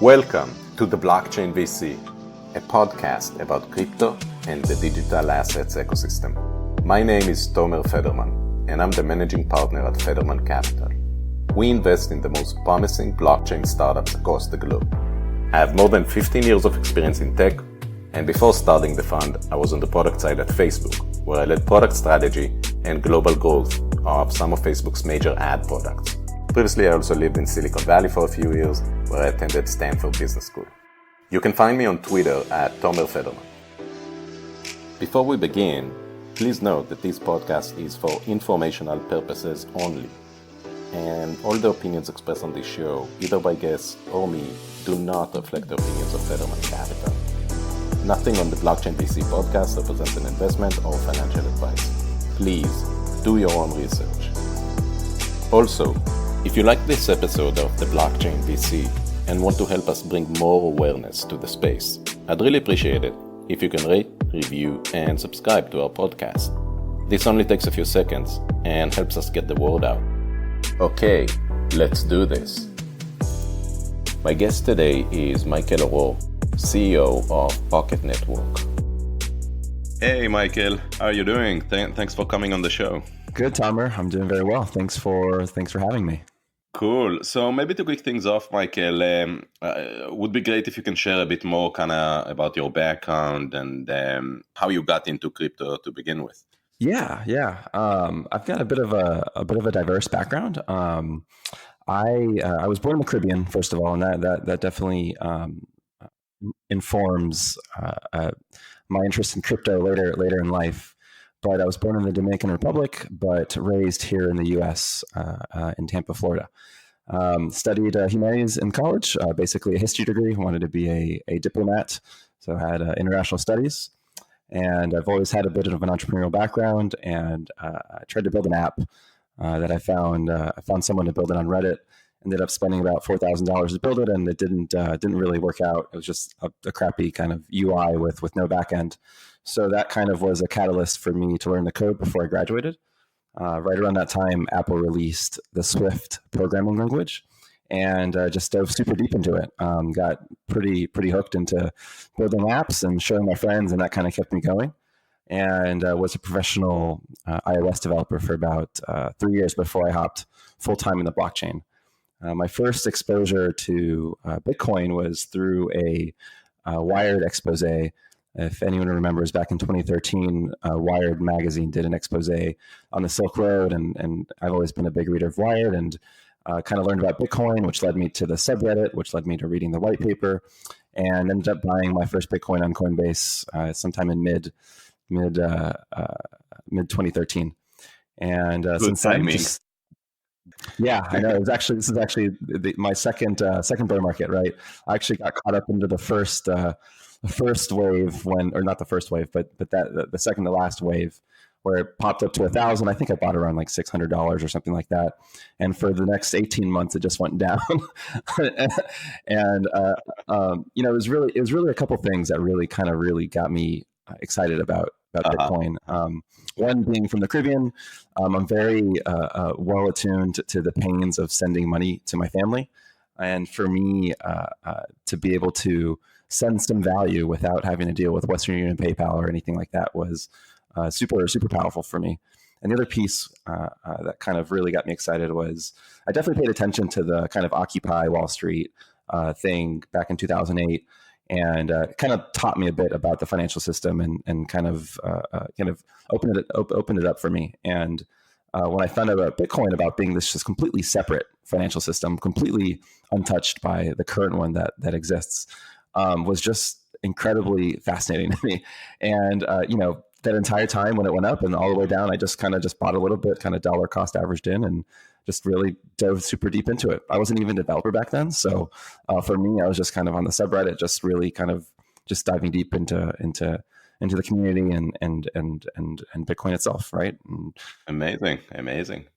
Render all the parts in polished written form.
Welcome to the Blockchain VC, a podcast about crypto and the digital assets ecosystem. My name is Tomer Federman, and I'm the managing partner at Federman Capital. We invest in the most promising blockchain startups across the globe. I have more than 15 years of experience in tech, and before starting the fund, I was on the product side at Facebook, where I led product strategy and global growth of some of Facebook's major ad products. Previously, I also lived in Silicon Valley for a few years, where I attended Stanford Business School. You can find me on Twitter at Tomer Federman. Before we begin, please note that this podcast is for informational purposes only, and all the opinions expressed on this show, either by guests or me, do not reflect the opinions of Federman Capital. Nothing on the Blockchain VC podcast represents an investment or financial advice. Please do your own research. Also, if you like this episode of the Blockchain VC and want to help us bring more awareness to the space, I'd really appreciate it if you can rate, review, and subscribe to our podcast. This only takes a few seconds and helps us get the word out. Okay, let's do this. My guest today is Michael O'Rourke, CEO of Pocket Network. Hey, Michael, how are you doing? Thanks for coming on the show. Good, Tomer. I'm doing very well. Thanks for having me. Cool. So maybe to kick things off, Michael, would be great if you can share a bit more kind of about your background and how you got into crypto to begin with. Yeah. I've got a bit of a diverse background. I was born in the Caribbean, first of all, and that definitely informs my interest in crypto later in life. But I was born in the Dominican Republic, but raised here in the U.S. In Tampa, Florida. Studied humanities in college, basically a history degree. Wanted to be a diplomat, so I had international studies. And I've always had a bit of an entrepreneurial background, and I tried to build an app that I found someone to build it on Reddit. Ended up spending about $4,000 to build it, and it didn't really work out. It was just a crappy kind of UI with no backend. So that kind of was a catalyst for me to learn the code before I graduated. Right around that time, Apple released the Swift programming language, and just dove super deep into it. Got pretty hooked into building apps and showing my friends, and that kind of kept me going. And was a professional iOS developer for about 3 years before I hopped full-time in the blockchain. My first exposure to Bitcoin was through a Wired expose. If anyone remembers, back in 2013, Wired magazine did an expose on the Silk Road, and I've always been a big reader of Wired, and kind of learned about Bitcoin, which led me to the subreddit, which led me to reading the white paper, and ended up buying my first Bitcoin on Coinbase sometime in mid 2013. And since then, yeah, I know. This is actually my second bear market, right? I actually got caught up into the first wave or not the first wave, but the second to last wave, where it popped up to 1,000. I think I bought around like $600 or something like that. And for the next 18 months, it just went down. And it was really a couple things that really got me excited about Bitcoin. One being from the Caribbean, I'm very well attuned to the pains of sending money to my family, and for me to be able to send some value without having to deal with Western Union, PayPal, or anything like that was super powerful for me. And the other piece that kind of really got me excited was I definitely paid attention to the kind of Occupy Wall Street thing back in 2008. And kind of taught me a bit about the financial system and kind of opened it up for me. And when I found out about Bitcoin, about being this just completely separate financial system, completely untouched by the current one that exists, was just incredibly fascinating to me. And that entire time when it went up and all the way down, I just bought a little bit, kind of dollar cost averaged in, and just really dove super deep into it. I wasn't even a developer back then, so for me, I was just kind of on the subreddit, just really kind of just diving deep into the community and Bitcoin itself, right? And amazing.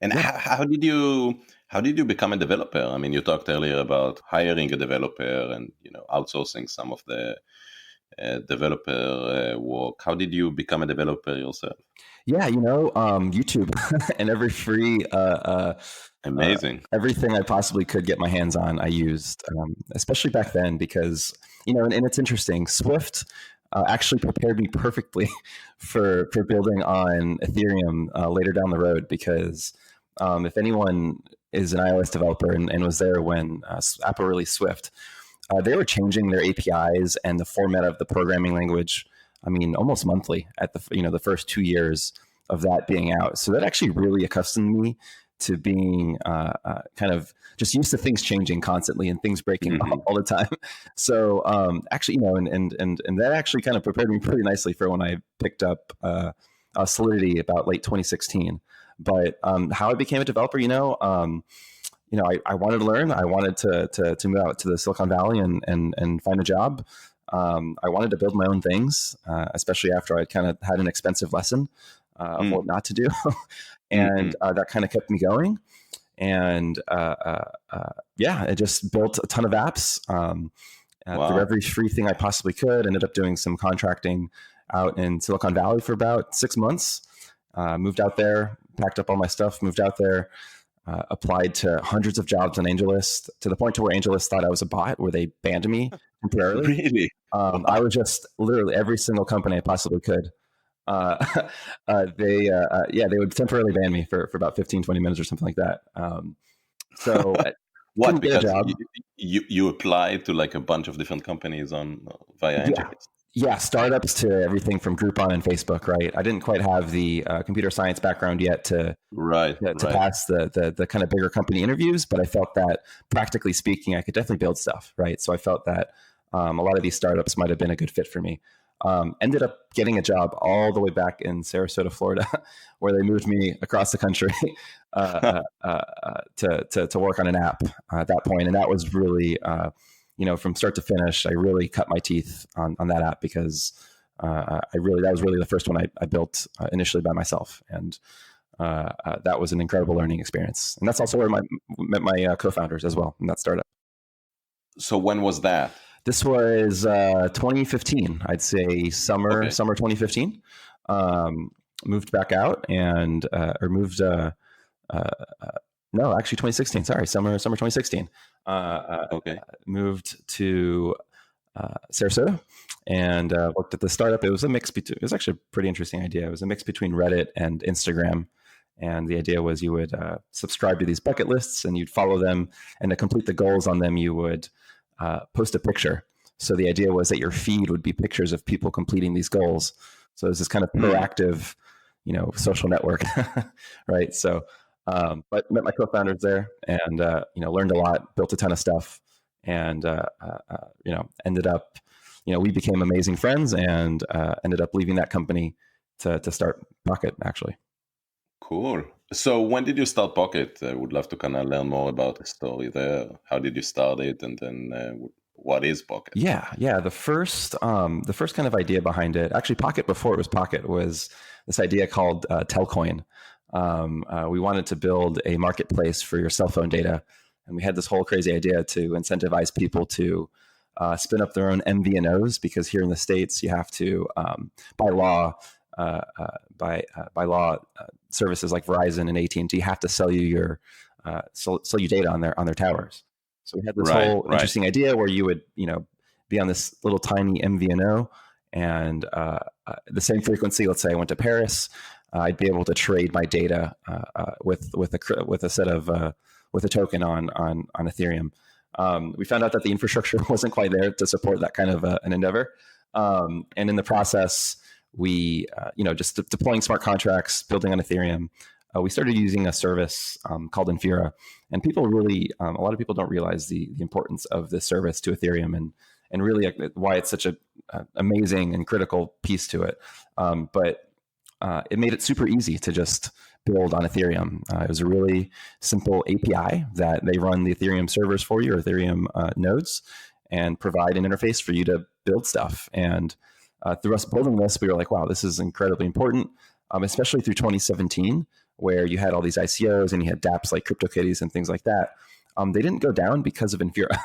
And yeah. How did you become a developer? I mean, you talked earlier about hiring a developer and outsourcing some of the developer work. How did you become a developer yourself? Yeah, YouTube and every free Amazing. Everything I possibly could get my hands on, I used, especially back then, because, and it's interesting. Swift actually prepared me perfectly for building on Ethereum later down the road, because if anyone is an iOS developer and was there when Apple released Swift, they were changing their APIs and the format of the programming language, almost monthly at the first 2 years of that being out. So that actually really accustomed me to being kind of just used to things changing constantly and things breaking all the time. So actually, and that actually kind of prepared me pretty nicely for when I picked up Solidity about late 2016. But how I became a developer, I wanted to learn. I wanted to move out to the Silicon Valley and find a job. I wanted to build my own things, especially after I kind of had an expensive lesson of what not to do. And that kind of kept me going. And I just built a ton of apps through every free thing I possibly could. Ended up doing some contracting out in Silicon Valley for about 6 months. Moved out there, packed up all my stuff, moved out there, applied to hundreds of jobs on AngelList, to the point to where AngelList thought I was a bot, where they banned me temporarily. Really? I was just literally every single company I possibly could. They would temporarily ban me for about 15, 20 minutes or something like that. So what? Because you applied to like a bunch of different companies via AngelList. Yeah, startups to everything from Groupon and Facebook, right? I didn't quite have the computer science background yet to pass the kind of bigger company interviews, but I felt that practically speaking, I could definitely build stuff, right? So I felt that a lot of these startups might have been a good fit for me. Ended up getting a job all the way back in Sarasota, Florida, where they moved me across the country to work on an app at that point. And that was really, from start to finish, I really cut my teeth on that app, because that was really the first one I built initially by myself. And that was an incredible learning experience. And that's also where I met my co-founders as well in that startup. So when was that? This was 2015, I'd say summer 2015. Moved back out and, no, actually 2016. Sorry, summer 2016. Moved to Sarasota and worked at the startup. It was actually a pretty interesting idea. It was a mix between Reddit and Instagram. And the idea was you would subscribe to these bucket lists and you'd follow them. And to complete the goals on them, you would post a picture. So the idea was that your feed would be pictures of people completing these goals. So it was this kind of proactive, social network, right? So, but met my co-founders there and, learned a lot, built a ton of stuff, and, ended up, we became amazing friends and ended up leaving that company to start Pocket, actually. Cool. So when did you start Pocket? I would love to kind of learn more about the story there. How did you start it? And then what is Pocket? Yeah. The first kind of idea behind it, actually Pocket before it was Pocket, was this idea called Telcoin. We wanted to build a marketplace for your cell phone data. And we had this whole crazy idea to incentivize people to spin up their own MVNOs, because here in the States, you have to, by law, services like Verizon and AT&T have to sell you data on their towers. So we had this whole interesting idea where you would, be on this little tiny MVNO and the same frequency. Let's say I went to Paris, I'd be able to trade my data with a token on Ethereum. We found out that the infrastructure wasn't quite there to support that kind of an endeavor, and in the process, we just deploying smart contracts, building on Ethereum. We started using a service called Infura, and people really, a lot of people don't realize the importance of this service to Ethereum and really why it's such a amazing and critical piece to it. But it made it super easy to just build on Ethereum. It was a really simple API that they run the Ethereum servers for you, or Ethereum nodes, and provide an interface for you to build stuff. And through us building this, we were like, wow, this is incredibly important, especially through 2017, where you had all these ICOs and you had dApps like CryptoKitties and things like that. They didn't go down because of Infura.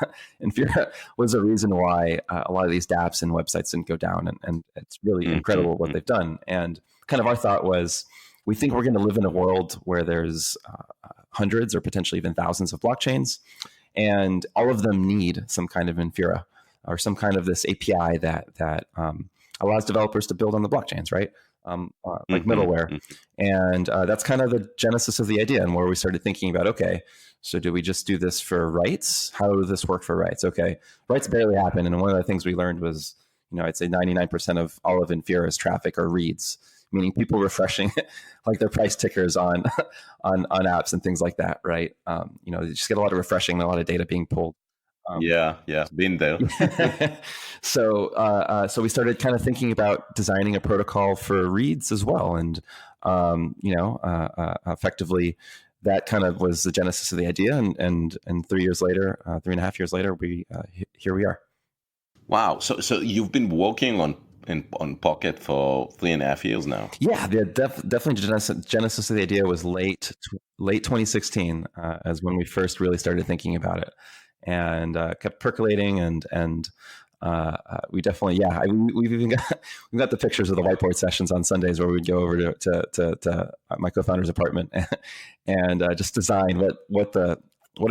Infura was a reason why a lot of these dApps and websites didn't go down. And it's really incredible what they've done. And kind of our thought was, we think we're going to live in a world where there's hundreds or potentially even thousands of blockchains, and all of them need some kind of Infura or some kind of this API that allows developers to build on the blockchains, right? Like middleware. And that's kind of the genesis of the idea, and where we started thinking about, okay, so do we just do this for writes? How does this work for writes? Okay, writes barely happen. And one of the things we learned was, I'd say 99% of all of Infura's traffic are reads, meaning people refreshing like their price tickers on apps and things like that, right? You just get a lot of refreshing, a lot of data being pulled. Yeah, been there. So we started kind of thinking about designing a protocol for reads as well, and effectively that kind of was the genesis of the idea. And 3 years later, 3.5 years later, here we are. Wow. So you've been working on Pocket for 3.5 years now. Yeah, definitely genesis of the idea was late 2016, as when we first really started thinking about it, and kept percolating, and we definitely, we've even got the pictures of the whiteboard sessions on Sundays where we'd go over to my co-founder's apartment and just design what a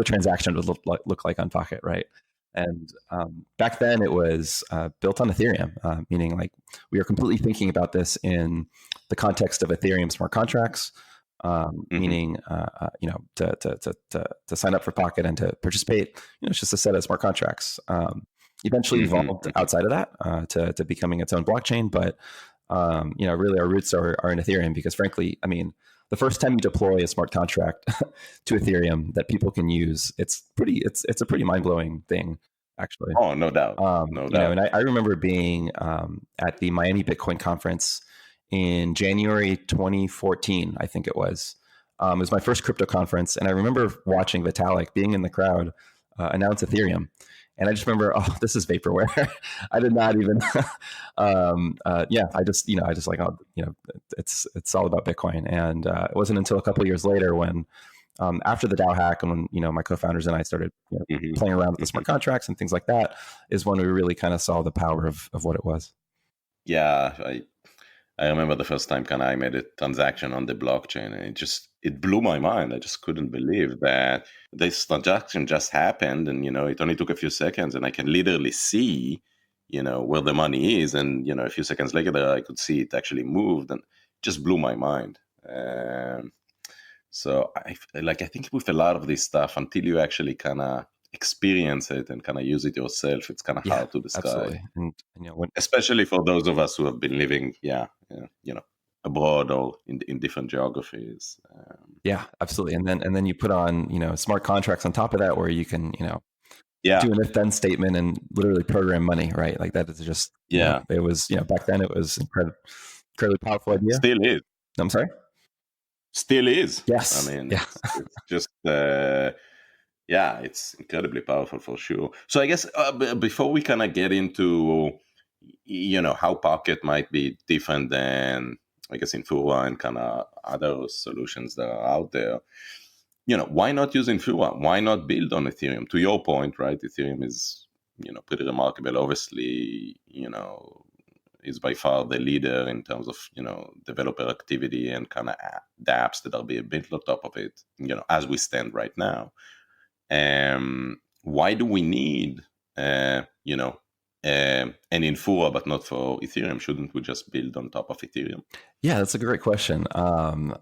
transaction would look like on Pocket, right? And back then it was built on Ethereum, meaning like we were completely thinking about this in the context of Ethereum smart contracts, meaning to sign up for Pocket and to participate, it's just a set of smart contracts. Eventually evolved outside of that to becoming its own blockchain, but really our roots are in Ethereum, because frankly, I mean, the first time you deploy a smart contract to Ethereum that people can use, it's a pretty mind-blowing thing, actually. Oh, no doubt. No doubt. And I remember being at the Miami Bitcoin conference in January 2014, I think it was. It was my first crypto conference, and I remember watching Vitalik being in the crowd announce Ethereum. And I just remember, this is vaporware. I did not even, I just like, it's all about Bitcoin. And it wasn't until a couple of years later when, after the DAO hack, and when, my co-founders and I started playing around with the smart contracts and things like that, is when we really kind of saw the power of what it was. Yeah, I remember the first time I made a transaction on the blockchain, and it blew my mind. I just couldn't believe that this transaction just happened, and it only took a few seconds, and I can literally see where the money is, and a few seconds later I could see it actually moved, and it just blew my mind. So I think with a lot of this stuff, until you actually kind of experience it and kind of use it yourself, it's kind of hard to describe. Absolutely. And especially for those of us who have been living, abroad or in different geographies. Absolutely. And then you put on, smart contracts on top of that, where you can, do an if-then statement and literally program money, right? Like that is just, it was, back then it was incredibly powerful idea. Still is. I'm sorry? Still is. Yes. I mean, it's just, it's incredibly powerful for sure. So I guess before we kind of get into, how Pocket might be different than, I guess, Infura and kind of other solutions that are out there, why not use Infura? Why not build on Ethereum? To your point, right? Ethereum is, pretty remarkable. Obviously, is by far the leader in terms of, developer activity and kind of the apps that are being built on top of it, as we stand right now. Why do we need, an Infura, but not for Ethereum? Shouldn't we just build on top of Ethereum? Yeah, that's a great question. I'll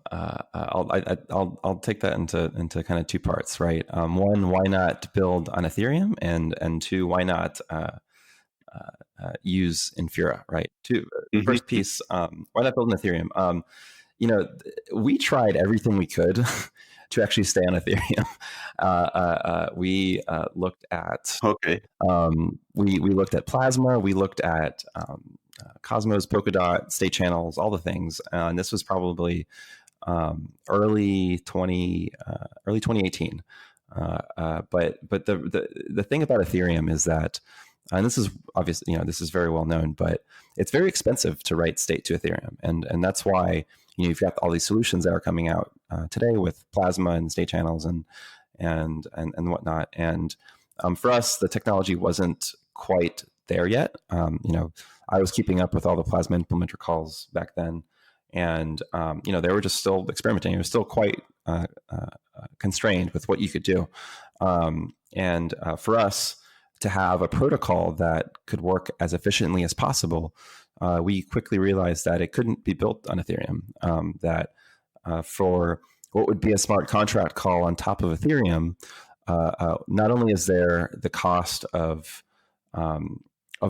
take that into kind of two parts, right? One, why not build on Ethereum, and two, why not use Infura, right? First piece, why not build on Ethereum? We tried everything we could to actually stay on Ethereum. We looked at we looked at Plasma, we looked at Cosmos, Polkadot, state channels, all the things, and this was probably early 2018. But the thing about Ethereum is that, and this is obviously, this is very well known, but it's very expensive to write state to Ethereum, and that's why you've got all these solutions that are coming out today with Plasma and state channels and whatnot. And for us, the technology wasn't quite there yet. I was keeping up with all the Plasma implementer calls back then, and they were just still experimenting. It was still quite constrained with what you could do. And for us to have a protocol that could work as efficiently as possible, we quickly realized that it couldn't be built on Ethereum. That for what would be a smart contract call on top of Ethereum, not only is there the cost of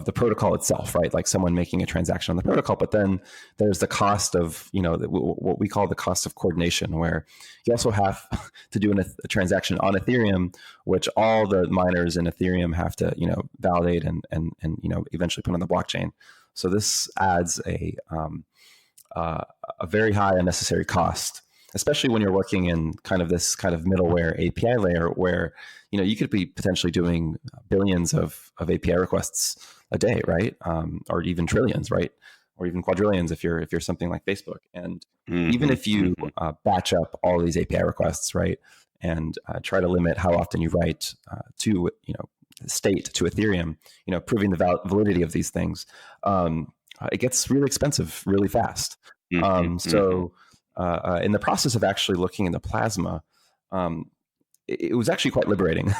the protocol itself, right? Like someone making a transaction on the protocol, but then there's the cost of, what we call the cost of coordination, where you also have to do a transaction on Ethereum, which all the miners in Ethereum have to, validate and eventually put on the blockchain. So this adds a very high unnecessary cost, especially when you're working in kind of this kind of middleware API layer where, you could be potentially doing billions of API requests a day, right? Or even trillions, right? Or even quadrillions if you're something like Facebook. And even if you batch up all these API requests, right, and try to limit how often you write to state to Ethereum, proving the validity of these things, it gets really expensive really fast. So in the process of actually looking into Plasma, it was actually quite liberating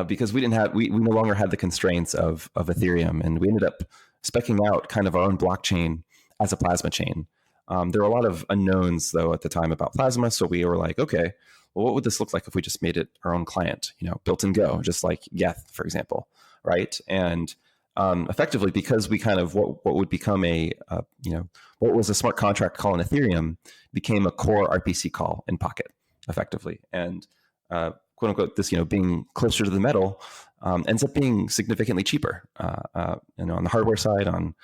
because we no longer had the constraints of Ethereum, and we ended up speccing out kind of our own blockchain as a Plasma chain. There were a lot of unknowns though at the time about Plasma, so we were like, okay, well, what would this look like if we just made it our own client, built in Go, just like Geth, for example, right? And effectively, because we kind of what would become what was a smart contract call in Ethereum became a core RPC call in Pocket, effectively, and quote unquote, this being closer to the metal ends up being significantly cheaper. On the hardware side, on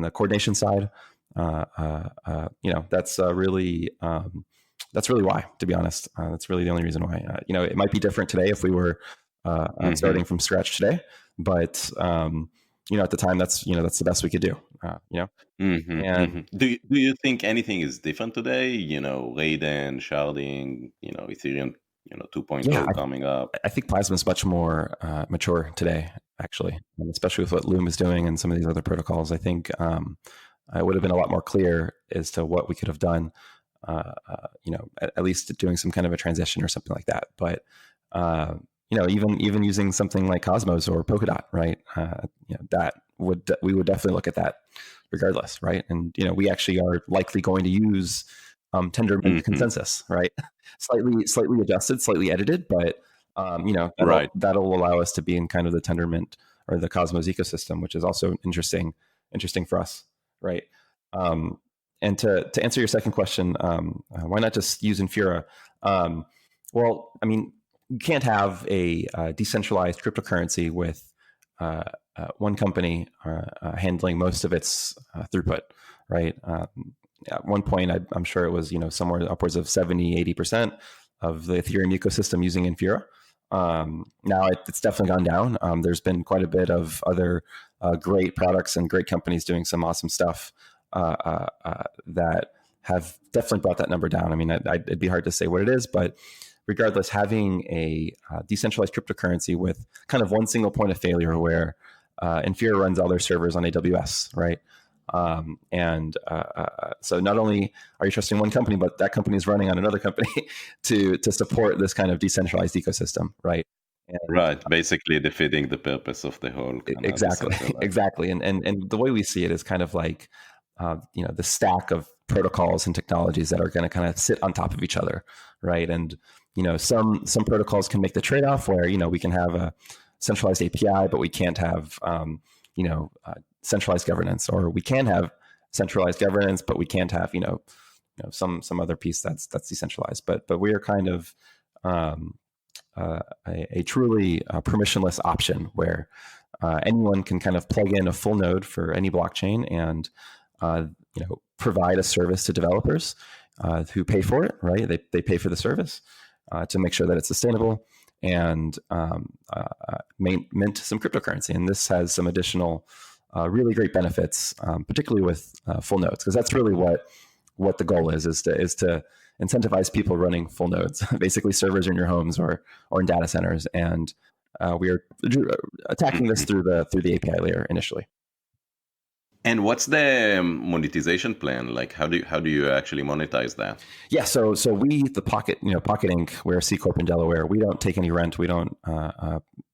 the coordination side, that's really why, to be honest. That's really the only reason why. It might be different today if we were starting from scratch today, but at the time, that's the best we could do. And do you think anything is different today? Raiden, sharding, Ethereum, 2.0 coming up. I think Plasma is much more mature today, actually, especially with what Loom is doing and some of these other protocols. I think it would have been a lot more clear as to what we could have done. At least doing some kind of a transition or something like that. But even using something like Cosmos or Polkadot, right? We would definitely look at that regardless, right? And we actually are likely going to use Tendermint consensus, right? slightly adjusted, slightly edited, but that'll allow us to be in kind of the Tendermint or the Cosmos ecosystem, which is also interesting for us, right? And to answer your second question, why not just use Infura? Well, I mean, you can't have a decentralized cryptocurrency with one company handling most of its throughput, right? At one point, I'm sure it was somewhere upwards of 70-80% of the Ethereum ecosystem using Infura. Now it's definitely gone down. There's been quite a bit of other great products and great companies doing some awesome stuff that have definitely brought that number down. I mean, it'd be hard to say what it is, but regardless, having a decentralized cryptocurrency with kind of one single point of failure where Infura runs all their servers on AWS, right? So not only are you trusting one company, but that company is running on another company to support this kind of decentralized ecosystem, right? Right, basically defeating the purpose of the whole. Exactly. And the way we see it is kind of like the stack of protocols and technologies that are going to kind of sit on top of each other, right? And some protocols can make the trade-off where we can have a centralized API, but we can't have centralized governance, or we can have centralized governance, but we can't have some other piece that's decentralized. But we are kind of a truly permissionless option where anyone can kind of plug in a full node for any blockchain and provide a service to developers who pay for it, right? They pay for the service to make sure that it's sustainable and mint some cryptocurrency. And this has some additional really great benefits, particularly with full nodes, because that's really what the goal is to incentivize people running full nodes, basically servers in your homes or in data centers. And we are attacking this through the API layer initially. And what's the monetization plan? Like, how do you actually monetize that? Yeah, so we, the Pocket, Pocket Inc., we're a C corp in Delaware. We don't take any rent. We don't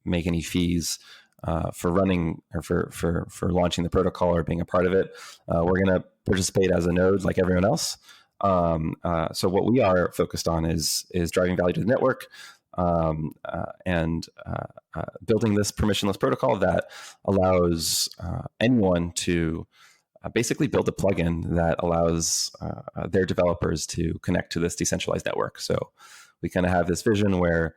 make any fees for running or for launching the protocol or being a part of it. We're going to participate as a node like everyone else. So what we are focused on is driving value to the network, and building this permissionless protocol that allows anyone to basically build a plugin that allows their developers to connect to this decentralized network. So we kind of have this vision where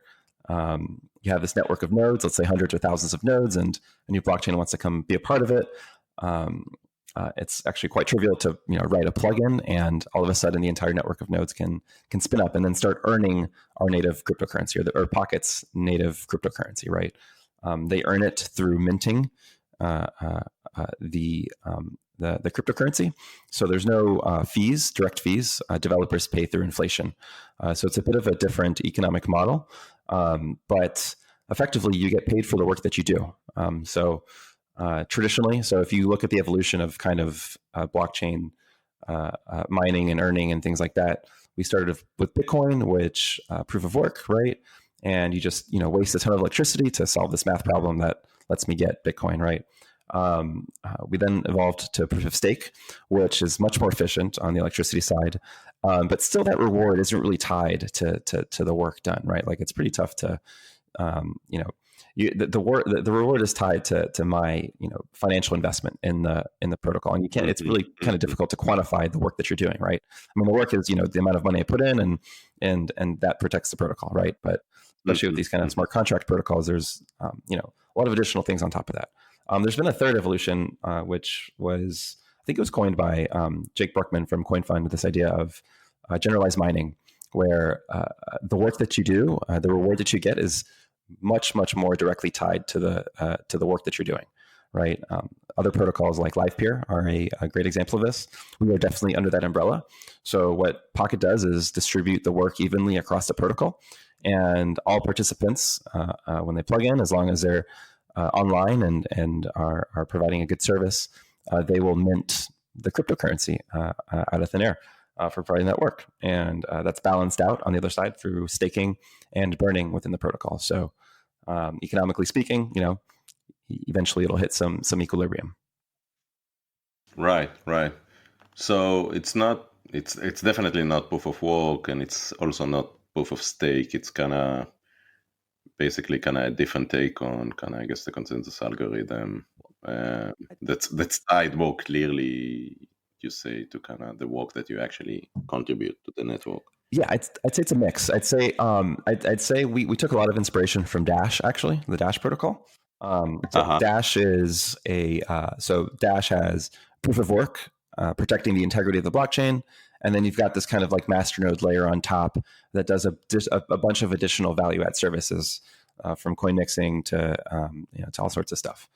you have this network of nodes, let's say hundreds or thousands of nodes, and a new blockchain wants to come be a part of it. It's actually quite trivial to write a plugin, and all of a sudden the entire network of nodes can spin up and then start earning our native cryptocurrency, or Pocket's native cryptocurrency, right? They earn it through minting the cryptocurrency. So there's no fees, direct fees. Developers pay through inflation. So it's a bit of a different economic model, but effectively you get paid for the work that you do. Traditionally, so if you look at the evolution of kind of blockchain mining and earning and things like that, we started with Bitcoin, which proof of work, right? And you just waste a ton of electricity to solve this math problem that lets me get Bitcoin, right? We then evolved to proof of stake, which is much more efficient on the electricity side, but still that reward isn't really tied to the work done, right? Like it's pretty tough to, the reward is tied to my financial investment in the protocol, and you can't. It's really kind of difficult to quantify the work that you're doing, right? I mean, the work is the amount of money I put in, and that protects the protocol, right? But especially with these kind of smart contract protocols, there's a lot of additional things on top of that. There's been a third evolution, which was, I think it was coined by Jake Brookman from CoinFund, this idea of generalized mining, where the work that you do, the reward that you get is much, much more directly tied to the work that you're doing, right? Other protocols like LivePeer are a great example of this. We are definitely under that umbrella. So what Pocket does is distribute the work evenly across the protocol, and all participants, when they plug in, as long as they're online and are providing a good service, they will mint the cryptocurrency out of thin air for providing that work. And that's balanced out on the other side through staking and burning within the protocol. So economically speaking, eventually it'll hit some equilibrium. Right. So it's definitely not proof of work, and it's also not proof of stake. It's basically a different take on I guess the consensus algorithm that's tied more clearly, you say, to the work that you actually contribute to the network. Yeah, I'd say it's a mix. I'd say we took a lot of inspiration from Dash, actually, the Dash protocol. Dash is Dash has proof of work, protecting the integrity of the blockchain. And then you've got this kind of like masternode layer on top that does a bunch of additional value add services, from coin mixing to all sorts of stuff.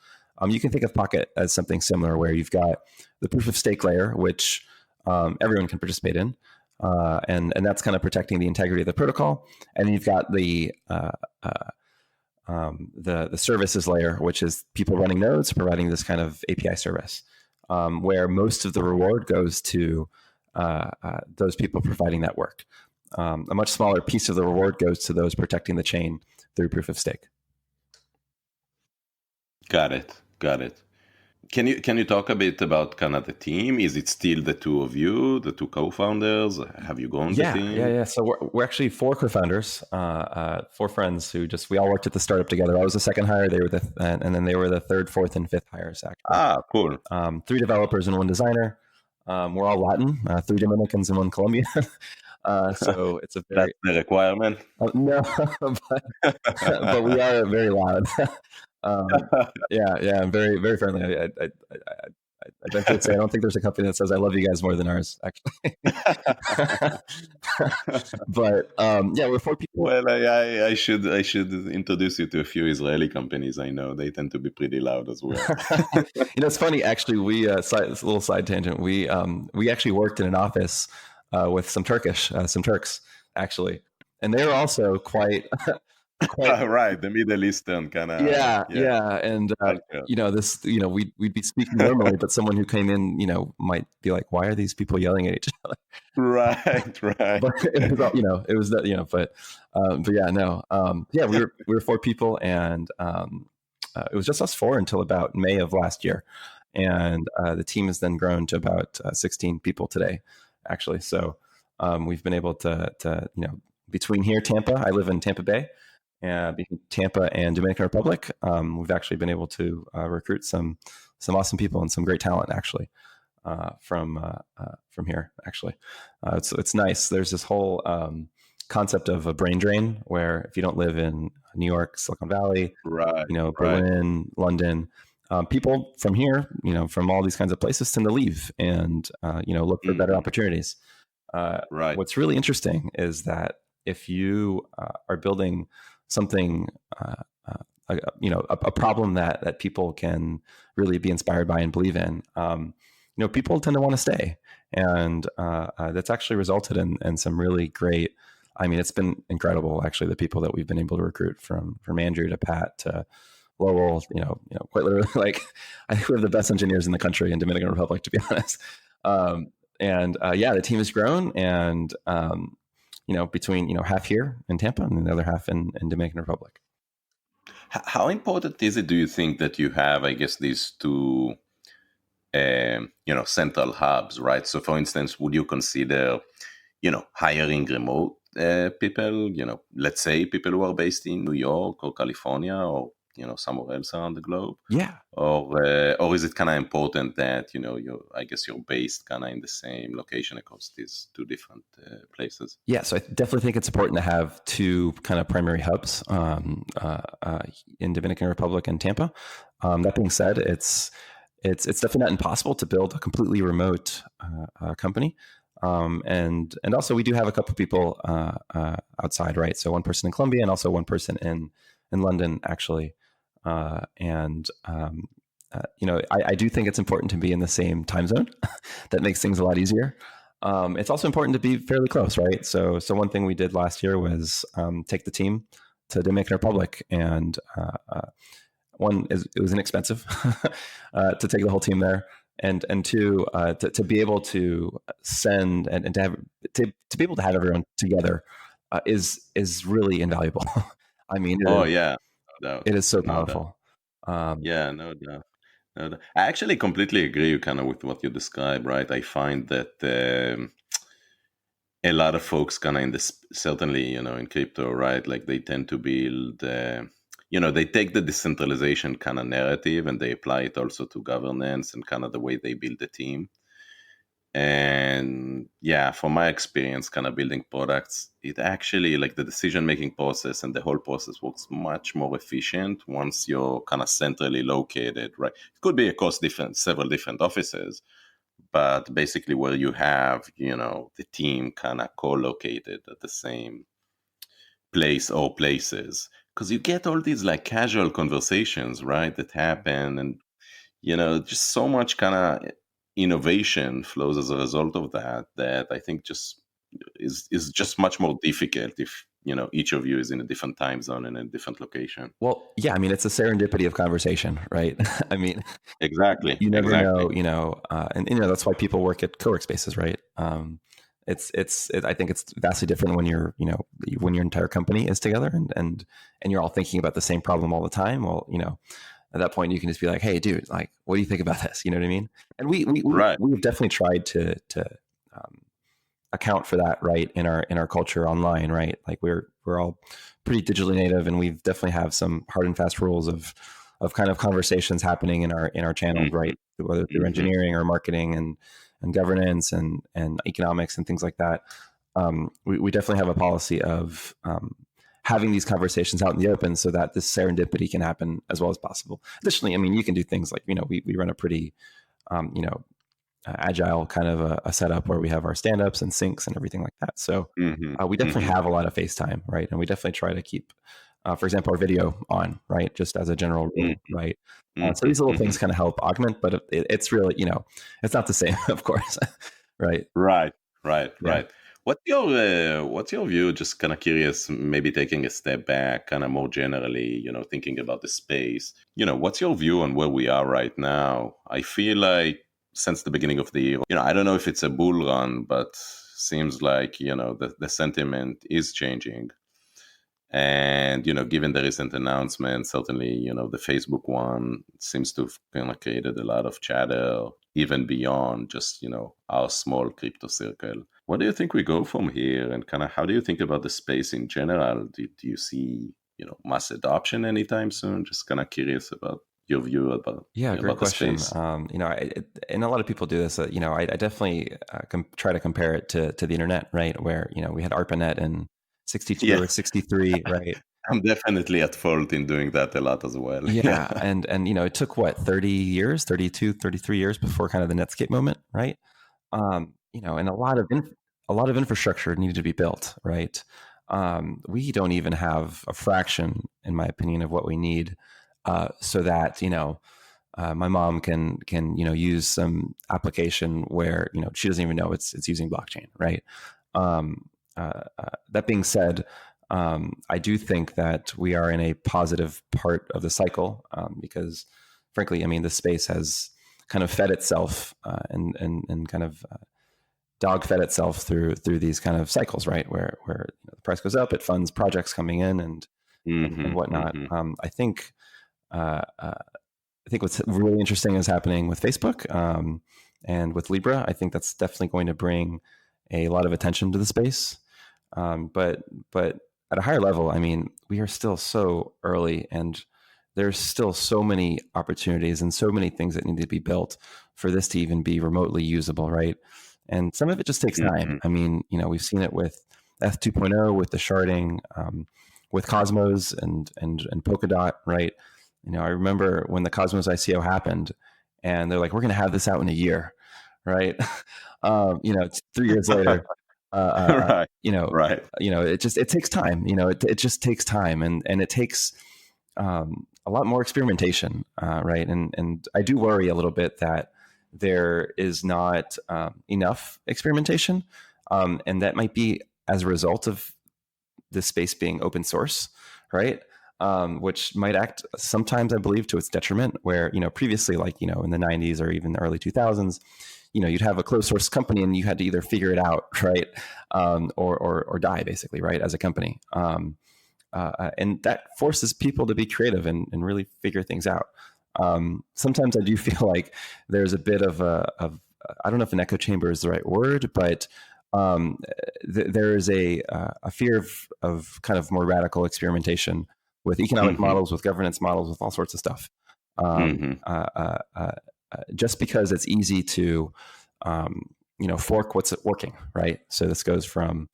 You can think of Pocket as something similar, where you've got the proof of stake layer, which everyone can participate in, and that's kind of protecting the integrity of the protocol. And then you've got the services layer, which is people running nodes providing this kind of API service, where most of the reward goes to those people providing that work. A much smaller piece of the reward goes to those protecting the chain through proof of stake. Got it. Can you talk a bit about the team? Is it still the two of you, the two co-founders? Have you grown the team? Yeah. So we're actually four co-founders, four friends who we all worked at the startup together. I was the second hire, and then they were the third, fourth, and fifth hires, actually. Cool. 3 developers and 1 designer. We're all Latin, 3 Dominicans and 1 Colombian. So it's a very... That's the requirement? No, but we are very loud. Yeah, I'm very, very friendly. I definitely say I don't think there's a company that says I love you guys more than ours, actually. But we're 4 people. Well, I should introduce you to a few Israeli companies I know. They tend to be pretty loud as well. It's funny, actually. It's a little side tangent. We actually worked in an office with some Turks, actually, and they're also quite quite. Right, the Middle Eastern kind of, Yeah, and culture. this, we'd be speaking normally, but someone who came in, might be like, "Why are these people yelling at each other?" Right, right. But it was, it was that, but yeah, no, yeah, we were four people, and it was just us four until about May of last year, and the team has then grown to about 16 people today, actually. So we've been able to between here, Tampa, I live in Tampa Bay, and between Tampa and Dominican Republic, we've actually been able to recruit some awesome people and some great talent, actually, from here. Actually, it's nice. There's this whole concept of a brain drain, where if you don't live in New York, Silicon Valley, Right, right. Berlin, London, people from here, from all these kinds of places, tend to leave and look for better opportunities. Right. What's really interesting is that if you are building something, a problem that people can really be inspired by and believe in, people tend to want to stay, and that's actually resulted in some really great. I mean, it's been incredible, actually, the people that we've been able to recruit, from Andrew to Pat to Lowell. Quite literally, like, I think we have the best engineers in the country in Dominican Republic, to be honest. And yeah, the team has grown, and between half here in Tampa and the other half in Dominican Republic. How important is it, do you think, that you have, I guess, these two, central hubs, right? So, for instance, would you consider, hiring remote people? Let's say people who are based in New York or California or somewhere else around the globe. Yeah. Or is it kind of important that I guess you're based kind of in the same location across these two different places? Yeah, so I definitely think it's important to have two kind of primary hubs in Dominican Republic and Tampa. That being said, it's definitely not impossible to build a completely remote company. And also, we do have a couple of people outside, right? So one person in Colombia and also one person in London, actually. I do think it's important to be in the same time zone. That makes things a lot easier. It's also important to be fairly close, right? So one thing we did last year was take the team to Dominican Republic, and it was inexpensive to take the whole team there, and two, to be able to send and to be able to have everyone together is really invaluable. I mean, Yeah, no doubt. it is so No powerful. Yeah, no doubt. No doubt. I actually completely agree kind of with what you describe, right? I find that a lot of folks kind of in this, certainly, in crypto, right? Like, they tend to build, they take the decentralization kind of narrative and they apply it also to governance and kind of the way they build the team. And yeah, from my experience kind of building products, it actually, like, the decision making process and the whole process works much more efficient once you're kind of centrally located, right? It could be across several different offices, but basically where you have the team kind of co-located at the same place or places, because you get all these like casual conversations, right, that happen, and just so much kind of innovation flows as a result of that I think just is just much more difficult if each of you is in a different time zone and a different location. Well, yeah, I mean, it's a serendipity of conversation, right? I mean, Exactly, you never exactly. know, and that's why people work at co-work spaces, right? I think it's vastly different when when your entire company is together and you're all thinking about the same problem all the time. Well, at that point you can just be like, hey, dude, like, what do you think about this? You know what I mean? And Right. we've definitely tried to account for that, right, in our culture online, right? Like, we're all pretty digitally native, and we've definitely have some hard and fast rules of kind of conversations happening in our channels, Mm-hmm. right? Whether through Mm-hmm. engineering or marketing and governance and economics and things like that. We definitely have a policy of having these conversations out in the open so that this serendipity can happen as well as possible. Additionally, I mean, you can do things like, we run a pretty, agile kind of a setup where we have our stand-ups and syncs and everything like that. So Mm-hmm. we definitely Mm-hmm. have a lot of FaceTime, right? And we definitely try to keep, for example, our video on, right? Just as a general rule, right? So Mm-hmm. these little Mm-hmm. things kind of help augment, but it's really, it's not the same, of course, right? Right, right, Yeah. right. What's your view? Just kind of curious, maybe taking a step back, kind of more generally, thinking about the space. What's your view on where we are right now? I feel like since the beginning of the year, I don't know if it's a bull run, but seems like the sentiment is changing. And given the recent announcement, certainly the Facebook one seems to have kind of created a lot of chatter, even beyond just our small crypto circle. What do you think we go from here, and kind of how do you think about the space in general? Do you see mass adoption anytime soon? Just kind of curious about your view about great about question. the space. And a lot of people do this. I definitely try to compare it to the internet, right? Where we had ARPANET in 62 or 63, right? I'm definitely at fault in doing that a lot as well. Yeah. And it took 30 years, 32, 33 years before kind of the Netscape moment, right? And a lot of infrastructure needed to be built, right? We don't even have a fraction, in my opinion, of what we need so that my mom can use some application where she doesn't even know it's using blockchain, right? That being said, I do think that we are in a positive part of the cycle because, frankly, the space has kind of fed itself and kind of dog fed itself through these kind of cycles, right? Where the price goes up, it funds projects coming in and whatnot. I think what's really interesting is happening with Facebook and with Libra. I think that's definitely going to bring a lot of attention to the space. But at a higher level, we are still so early, and there's still so many opportunities and so many things that need to be built for this to even be remotely usable, right? And some of it just takes time. We've seen it with ETH 2.0, with the sharding, with Cosmos and Polkadot, right? I remember when the Cosmos ICO happened, and they're like, "We're going to have this out in a year," right? 3 years later. Right. It takes time. It just takes time, and it takes a lot more experimentation, right? And I do worry a little bit that there is not enough experimentation, and that might be as a result of the space being open source, right? Which might act sometimes, I believe, to its detriment. Where previously, like in the 90s or even the early 2000s, you'd have a closed source company and you had to either figure it out, right, or die, basically, right, as a company. And that forces people to be creative and really figure things out. Sometimes I do feel like there's a bit of I don't know if an echo chamber is the right word, but there is a fear of kind of more radical experimentation with economic models, with governance models, with all sorts of stuff. Just because it's easy to, fork what's working, right? So this goes from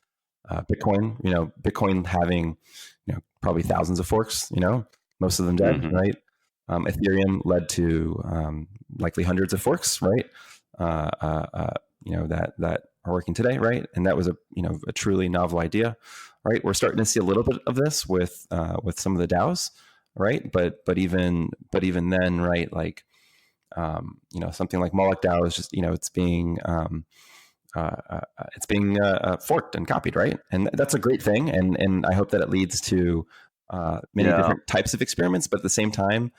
Bitcoin, Bitcoin having, probably thousands of forks, most of them dead, right? Ethereum led to likely hundreds of forks, right? That are working today, right? And that was a truly novel idea, right? We're starting to see a little bit of this with some of the DAOs, right? But even then, right? Like something like Moloch DAO is just it's being forked and copied, right? And that's a great thing, and I hope that it leads to many different types of experiments. But at the same time,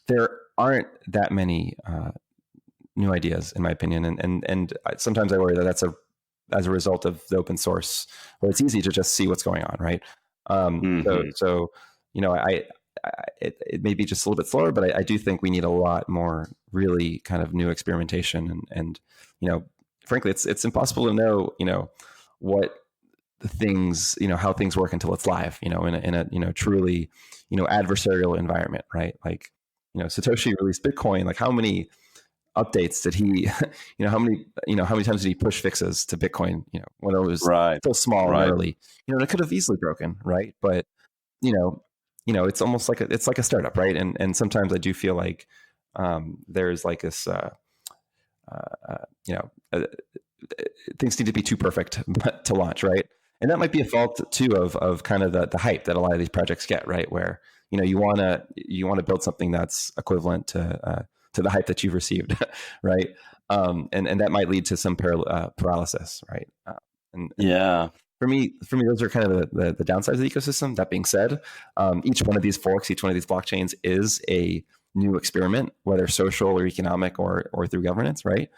there aren't that many new ideas, in my opinion, and sometimes I worry that that's as a result of the open source, where it's easy to just see what's going on, right? So it may be just a little bit slower, but I do think we need a lot more really kind of new experimentation, and frankly, it's impossible to know what things how things work until it's live, in a truly adversarial environment, right? Like Satoshi released Bitcoin, like how many updates did he how many times did he push fixes to Bitcoin when it was still small and early, and it could have easily broken, right? But it's almost like it's like a startup, right? And sometimes I do feel like there's like this things need to be too perfect to launch, right? And that might be a fault too of kind of the hype that a lot of these projects get, right? Where you want to build something that's equivalent to the hype that you've received, right? and that might lead to some paralysis, right? And Yeah. for me, those are kind of the downsides of the ecosystem. That being said, each one of these forks, each one of these blockchains is a new experiment, whether social or economic or through governance, right?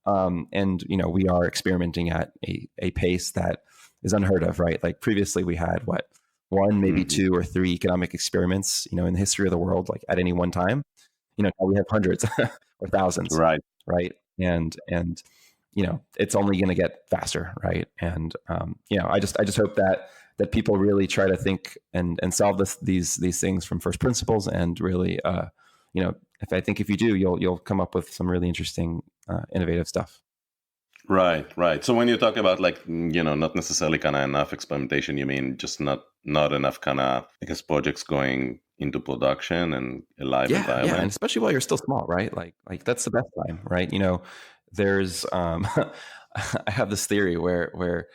And we are experimenting at a pace that is unheard of, right? Like previously, we had one, maybe two or three economic experiments, in the history of the world, like at any one time. Now we have hundreds or thousands, Right. And it's only going to get faster, right? And I just hope that people really try to think and solve these things from first principles, and really, if you do, you'll come up with some really interesting, innovative stuff. Right. So when you talk about not necessarily kind of enough experimentation, you mean just not enough kind of, I guess, projects going into production and a live environment? Yeah, and especially while you're still small, right? Like that's the best time, right? There's I have this theory where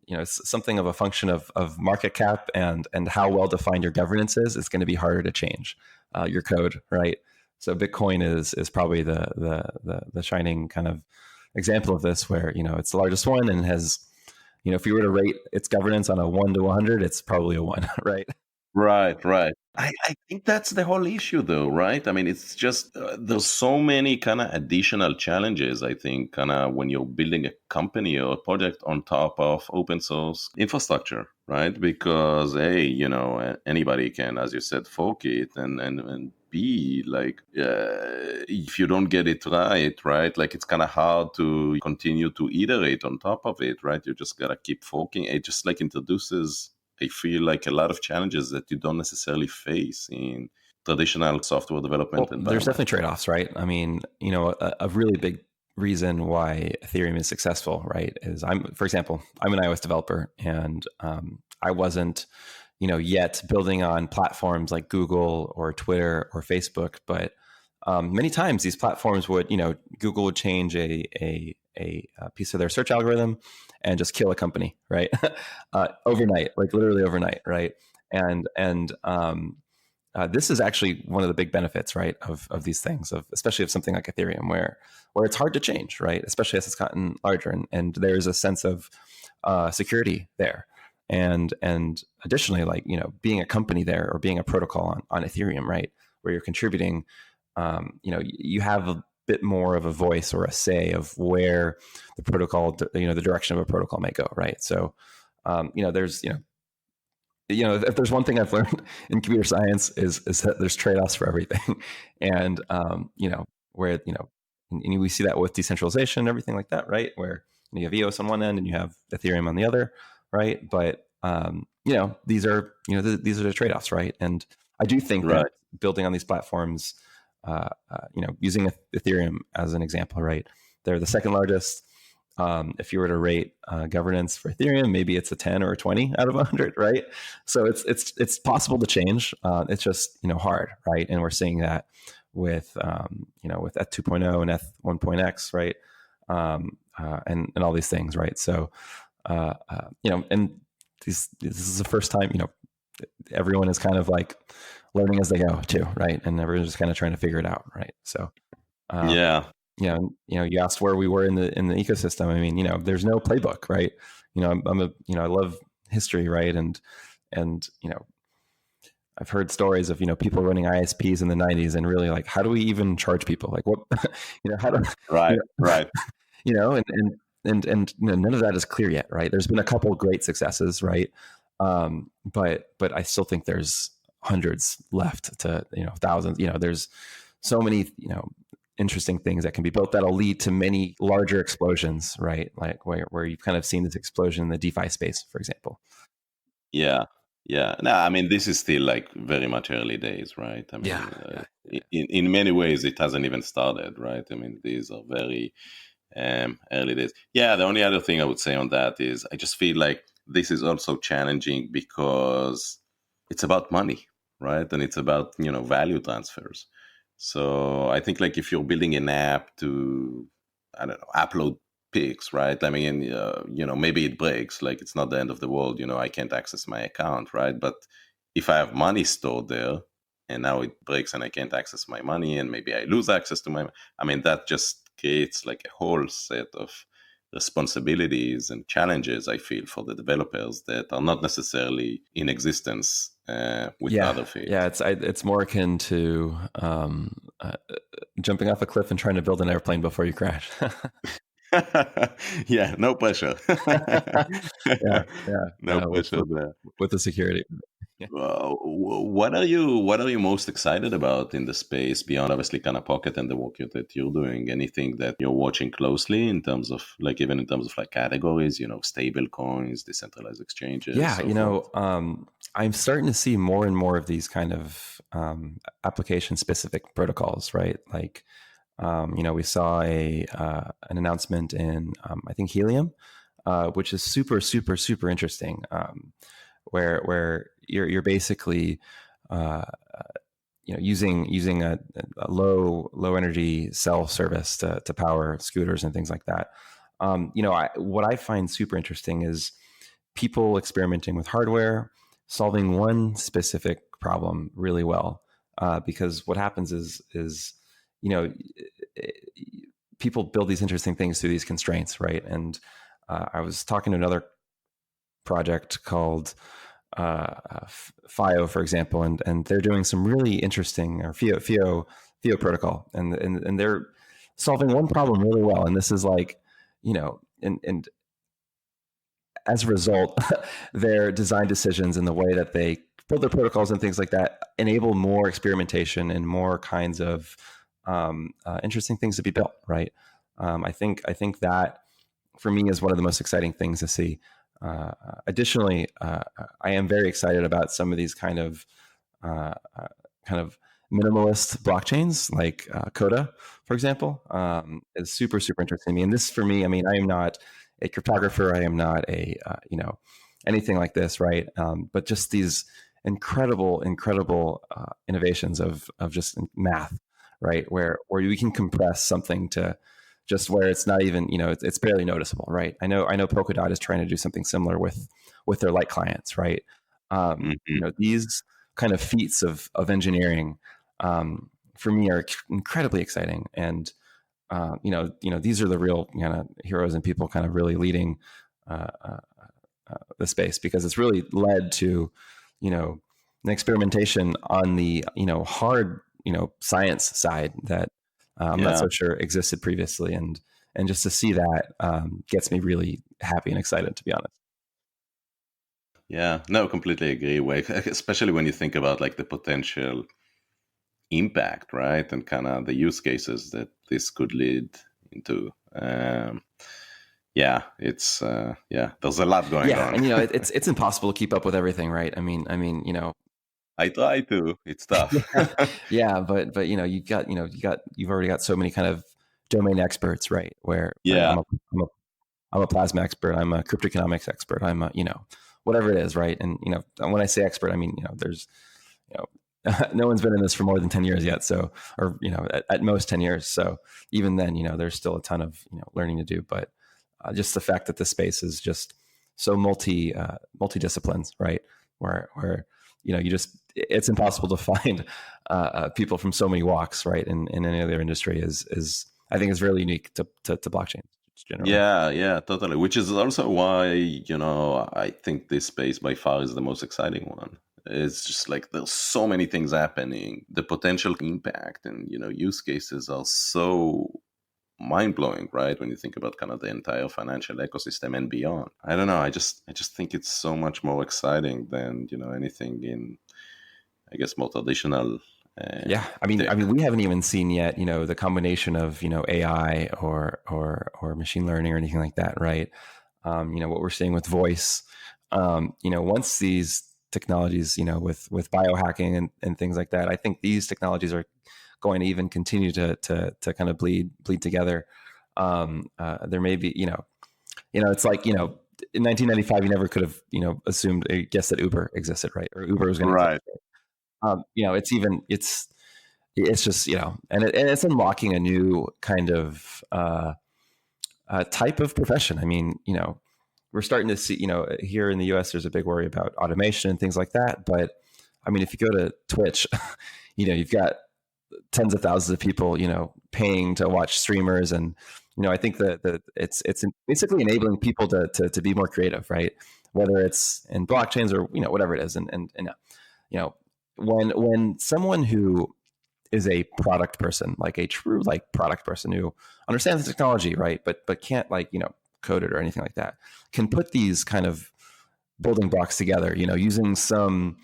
it's something of a function of market cap and how well defined your governance is. It's going to be harder to change your code, right? So Bitcoin is probably the shining kind of example of this, where it's the largest one and has, if you were to rate its governance on a 1 to 100, it's probably a 1, right? Right. I think that's the whole issue, though, right? I mean, it's just there's so many kind of additional challenges, I think, kind of when you're building a company or a project on top of open source infrastructure, right? Because, hey, anybody can, as you said, fork it and be like, if you don't get it right? Like, it's kind of hard to continue to iterate on top of it, right? You just got to keep forking. It just introduces, I feel like, a lot of challenges that you don't necessarily face in traditional software development environment. There's definitely trade-offs, right? I mean, a really big reason why Ethereum is successful, right, is for example, I'm an iOS developer, and I wasn't, yet building on platforms like Google or Twitter or Facebook, but many times these platforms would, Google would change a piece of their search algorithm and just kill a company, right? Overnight, like literally overnight, right? And this is actually one of the big benefits, right, of these things, especially of something like Ethereum, where it's hard to change, right? Especially as it's gotten larger, and there's a sense of security there, and additionally, being a company there or being a protocol on Ethereum, right, where you're contributing, you have a bit more of a voice or a say of where the protocol, the direction of a protocol may go, right? So, there's, if there's one thing I've learned in computer science is that there's trade-offs for everything, and where and we see that with decentralization and everything like that, right? Where you have EOS on one end and you have Ethereum on the other, right? But these are these are the trade-offs, right? And I do think that building on these platforms, using Ethereum as an example, right? They're the second largest. If you were to rate governance for Ethereum, maybe it's a 10 or a 20 out of 100, right? So it's possible to change. It's just hard, right? And we're seeing that with with Eth 2.0 and Eth 1.x, right? And all these things, right? So and this is the first time everyone is kind of like learning as they go too, right? And everyone's just kind of trying to figure it out, right? So you asked where we were in the ecosystem. I mean, there's no playbook, right? I love history, right? And I've heard stories of people running ISPs in the 90s, and really like, how do we even charge people? Like, what how do right and none of that is clear yet, right? There's been a couple of great successes, right? But I still think there's hundreds left to thousands. There's so many interesting things that can be built that'll lead to many larger explosions, right? Like where you've kind of seen this explosion in the DeFi space, for example. Yeah. No, I mean, this is still like very much early days, right? I mean, in many ways, it hasn't even started, right? I mean, these are very early days. Yeah, the only other thing I would say on that is I just feel like this is also challenging because it's about money, right? And it's about, value transfers. So I think like if you're building an app to, I don't know, upload pics, right? I mean, maybe it breaks, like it's not the end of the world, I can't access my account, right? But if I have money stored there and now it breaks and I can't access my money and maybe I lose access to I mean, that just creates like a whole set of responsibilities and challenges, I feel, for the developers that are not necessarily in existence with the other fields. Yeah, it's more akin to jumping off a cliff and trying to build an airplane before you crash. Yeah, no pressure. No pressure there. With the security. Yeah. What are you most excited about in the space beyond obviously kind of Pocket and the work that you're doing? Anything that you're watching closely in terms of like, even in terms of like categories, stable coins, decentralized exchanges? Yeah, So I'm starting to see more and more of these kind of application specific protocols, right? Like, we saw an announcement in I think Helium, which is super, super, super interesting, where you're basically using a low energy cell service to power scooters and things like that. What I find super interesting is people experimenting with hardware, solving one specific problem really well. Because what happens is people build these interesting things through these constraints, right? And I was talking to another project called FIO, for example, and they're doing some really interesting, or FIO protocol, and they're solving one problem really well. And this is like, and as a result, their design decisions and the way that they build their protocols and things like that enable more experimentation and more kinds of interesting things to be built, right? I think that for me is one of the most exciting things to see. Additionally, I am very excited about some of these kind of minimalist blockchains, like Coda, for example, is super, super interesting to me. And this, for me, I mean, I am not a cryptographer. I am not a anything like this, right? But just these incredible innovations of just math, right? Where we can compress something to just where it's not even, it's barely noticeable, right? I know Polkadot is trying to do something similar with their light clients, right? These kind of feats of engineering, for me, are incredibly exciting. And these are the real kind of heroes and people kind of really leading the space, because it's really led to an experimentation on the hard science side that I'm not so sure existed previously, and just to see that gets me really happy and excited, to be honest. Yeah, no, completely agree. Especially when you think about like the potential impact, right, and kind of the use cases that this could lead into. It's there's a lot going on. And it's impossible to keep up with everything, right? I mean, I try to. It's tough. Yeah, but you've already got so many kind of domain experts, right? Where I'm a plasma expert, I'm a cryptoeconomics expert, I'm a whatever it is, right? And when I say expert, I mean there's no one's been in this for more than 10 years yet, so, or at most 10 years. So even then, there's still a ton of learning to do. But just the fact that the space is just so multi disciplines, right? Where it's impossible to find people from so many walks, right? In any other industry is I think is really unique to blockchain generally. Yeah, totally. Which is also why I think this space by far is the most exciting one. It's just like there's so many things happening. The potential impact and use cases are so mind-blowing, right? When you think about kind of the entire financial ecosystem and beyond. I don't know. I just think it's so much more exciting than anything in, I guess, more traditional. I mean, we haven't even seen yet, the combination of AI or machine learning or anything like that, right? What we're seeing with voice. Once these technologies, with biohacking and things like that, I think these technologies are going to even continue to kind of bleed together. There may be, it's like, in 1995, you never could have, assumed, guessed that Uber existed, right? Or Uber was going to right. It's just, and it's unlocking a new kind of type of profession. I mean, we're starting to see, here in the US, there's a big worry about automation and things like that. But I mean, if you go to Twitch, you've got tens of thousands of people, paying to watch streamers. And, I think that it's basically enabling people to be more creative, right? Whether it's in blockchains or, whatever it is. And when someone who is a product person, like a true like product person who understands the technology, right? But can't code it or anything like that, can put these kind of building blocks together, using some,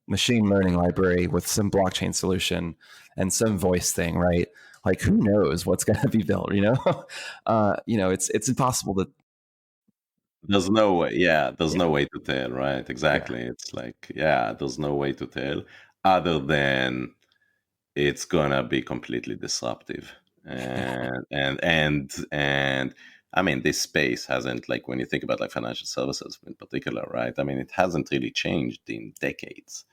machine learning library with some blockchain solution and some voice thing, right? Like who knows what's going to be built, it's impossible to. There's no way. Yeah, there's no way to tell, right? Exactly. Yeah. It's like, there's no way to tell other than it's gonna be completely disruptive. And I mean, this space hasn't, like, when you think about like financial services in particular, right? I mean, it hasn't really changed in decades.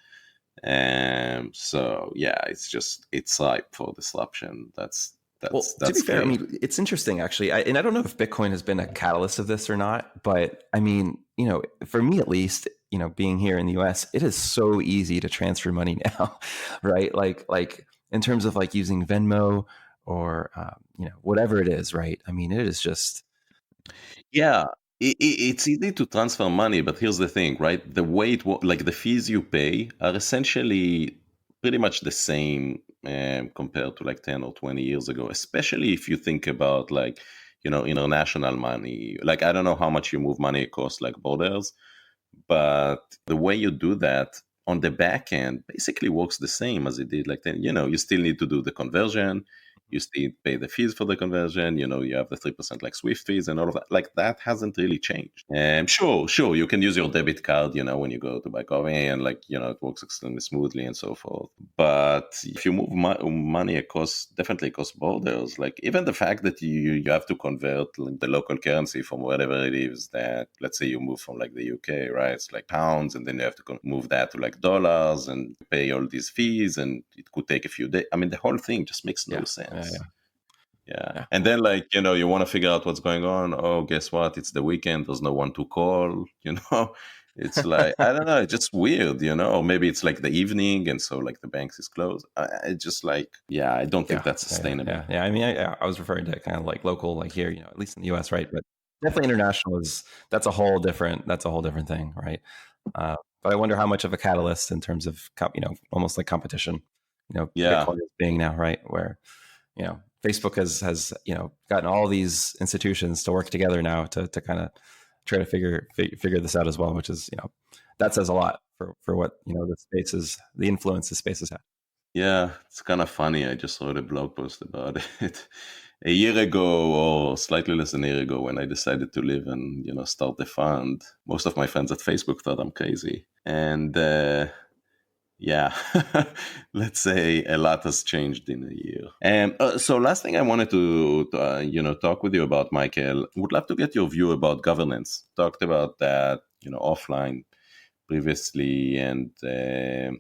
So yeah, it's ripe for disruption. That's to be fair, I mean, it's interesting actually. And I don't know if Bitcoin has been a catalyst of this or not, but I mean, for me at least, being here in the US, it is so easy to transfer money now, right? Like in terms of like using Venmo or, whatever it is, right? I mean, it is just. Yeah, it's easy to transfer money, but here's the thing, right? The way like the fees you pay are essentially pretty much the same compared to like 10 or 20 years ago, especially if you think about like, international money. Like, I don't know how much you move money across like borders, but the way you do that on the back end basically works the same as it did like then. You still need to do the conversion, you still pay the fees for the conversion, you have the 3% like Swift fees and all of that. Like, that hasn't really changed. And sure, you can use your debit card, when you go to buy coffee, and like, it works extremely smoothly and so forth. But if you move money definitely across borders, like even the fact that you have to convert like the local currency from whatever it is that, let's say you move from like the UK, right? It's like pounds, and then you have to move that to like dollars and pay all these fees, and it could take a few days. I mean, the whole thing just makes no sense. Yeah. And then like, you want to figure out what's going on. Oh, guess what? It's the weekend. There's no one to call, It's like, I don't know. It's just weird, Or maybe it's like the evening, and so like the banks is closed. It's just like, I don't think that's sustainable. Yeah. I mean, I was referring to kind of like local, like here, at least in the US, right? But definitely international that's a whole different thing, right? But I wonder how much of a catalyst in terms of, almost like competition, Bitcoin is being now, right? Where, Facebook has gotten all these institutions to work together now to kind of try to figure this out as well, which is, that says a lot for what, the influence the space has had. Yeah, it's kind of funny. I just wrote a blog post about it a year ago, or slightly less than a year ago, when I decided to live and, start the fund. Most of my friends at Facebook thought I'm crazy. And yeah, let's say a lot has changed in a year. And so last thing I wanted to talk with you about, Michael, would love to get your view about governance. Talked about that, offline previously, and kind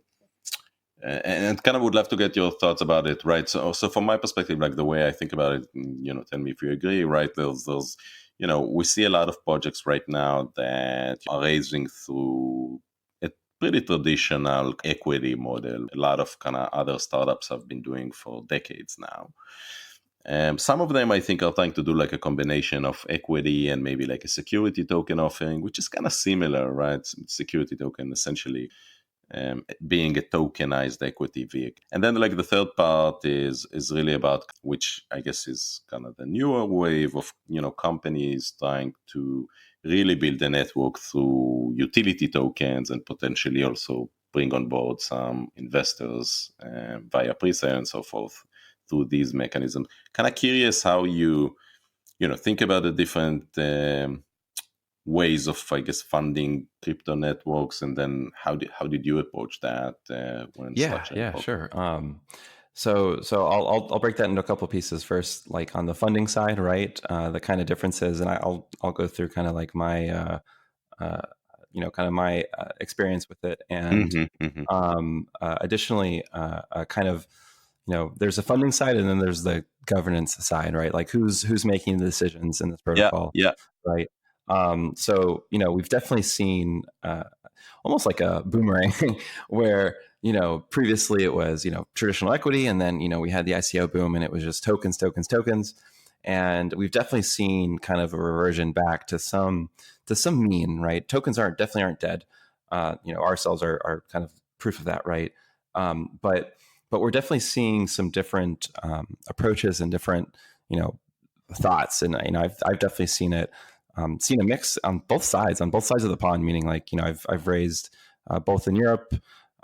of would love to get your thoughts about it, right? So from my perspective, like the way I think about it, tell me if you agree, right? There's we see a lot of projects right now that are raising through a pretty traditional equity model. A lot of kind of other startups have been doing for decades now. Some of them, I think, are trying to do like a combination of equity and maybe like a security token offering, which is kind of similar, right? Security token essentially being a tokenized equity vehicle. And then like the third part is really about, which I guess is kind of the newer wave of, companies trying to really build a network through utility tokens, and potentially also bring on board some investors via pre-sale and so forth through these mechanisms. Kind of curious how you think about the different ways of, I guess, funding crypto networks, and then how did you approach that when structuring? Sure. So I'll break that into a couple of pieces. First, like on the funding side, right? The kind of differences, and I'll go through kind of like my kind of my experience with it, and additionally, kind of there's a funding side, and then there's the governance side, right? Like who's making the decisions in this protocol, right? So we've definitely seen almost like a boomerang where previously it was, traditional equity, and then, we had the ICO boom, and it was just tokens, tokens, tokens. And we've definitely seen kind of a reversion back to some mean, right? Tokens definitely aren't dead. Ourselves are kind of proof of that, right? But we're definitely seeing some different approaches and different, thoughts. And I've definitely seen a mix on both sides of the pond. Meaning, like, I've raised both in Europe,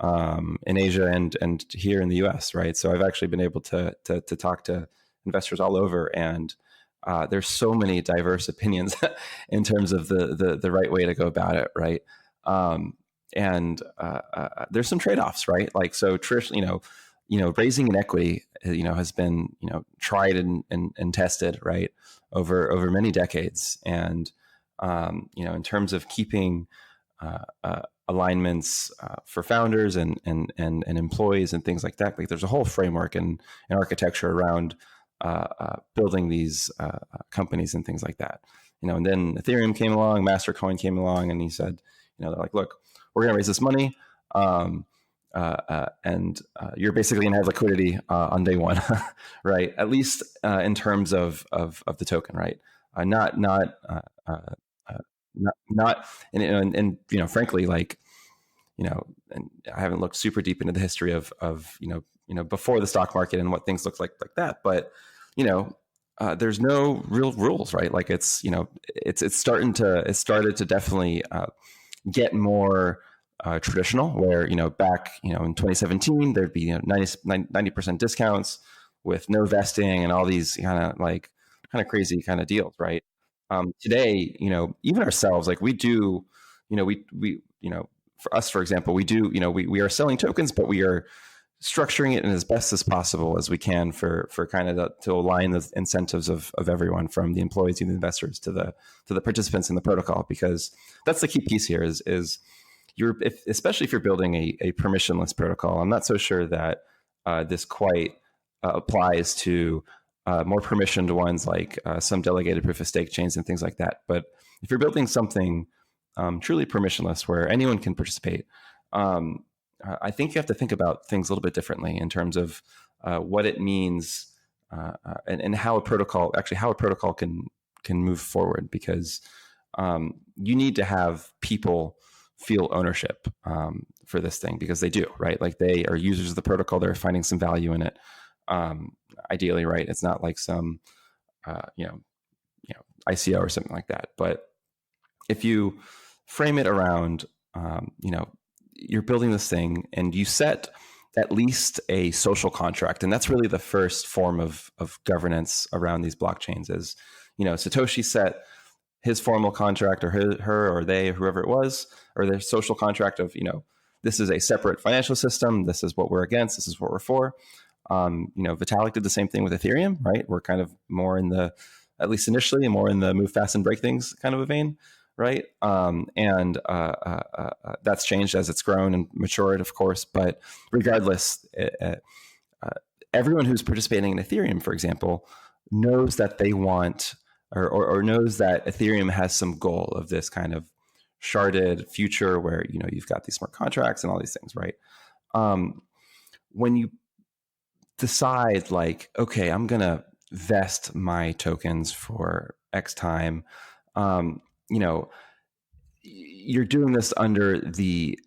in Asia, and here in the US, right? So I've actually been able to talk to investors all over, and there's so many diverse opinions in terms of the right way to go about it, right? And there's some trade-offs, right? Like, so traditionally, raising an equity, has been, tried and tested, right, over many decades. And in terms of keeping alignments for founders and employees and things like that, like, there's a whole framework and architecture around building these companies and things like that. And then Ethereum came along, Mastercoin came along, and he said, they're like, look, we're going to raise this money, and you're basically going to have liquidity on day one, right? At least in terms of the token, right? Not and frankly, like, and I haven't looked super deep into the history of before the stock market and what things look like that, but there's no real rules, right? Like, it's started to definitely get more traditional, where back in 2017 there'd be 90% discounts with no vesting and all these kind of crazy kind of deals, right? Today, even ourselves, like, we do, we for us, for example, we do, we are selling tokens, but we are structuring it in as best as possible as we can for kind of to align the incentives of everyone, from the employees to the investors to the participants in the protocol, because that's the key piece here is especially if you're building a permissionless protocol. I'm not so sure that this quite applies to more permissioned ones, like some delegated proof of stake chains and things like that. But if you're building something truly permissionless where anyone can participate, I think you have to think about things a little bit differently in terms of what it means and how a protocol can move forward, because you need to have people feel ownership for this thing, because they do, right? Like, they are users of the protocol, they're finding some value in it. Ideally, right? It's not like some ICO or something like that. But if you frame it around, you're building this thing and you set at least a social contract, and that's really the first form of governance around these blockchains. Is, Satoshi set his formal contract, or her or they, whoever it was, or their social contract of, this is a separate financial system, this is what we're against, this is what we're for. Vitalik did the same thing with Ethereum, right? We're kind of more in the, at least initially, more in the move fast and break things kind of a vein, right? That's changed as it's grown and matured, of course. But regardless, everyone who's participating in Ethereum, for example, knows that they want, or knows that Ethereum has some goal of this kind of sharded future where, you've got these smart contracts and all these things, right? When you decide, like, okay, I'm going to vest my tokens for X time, you're doing this under the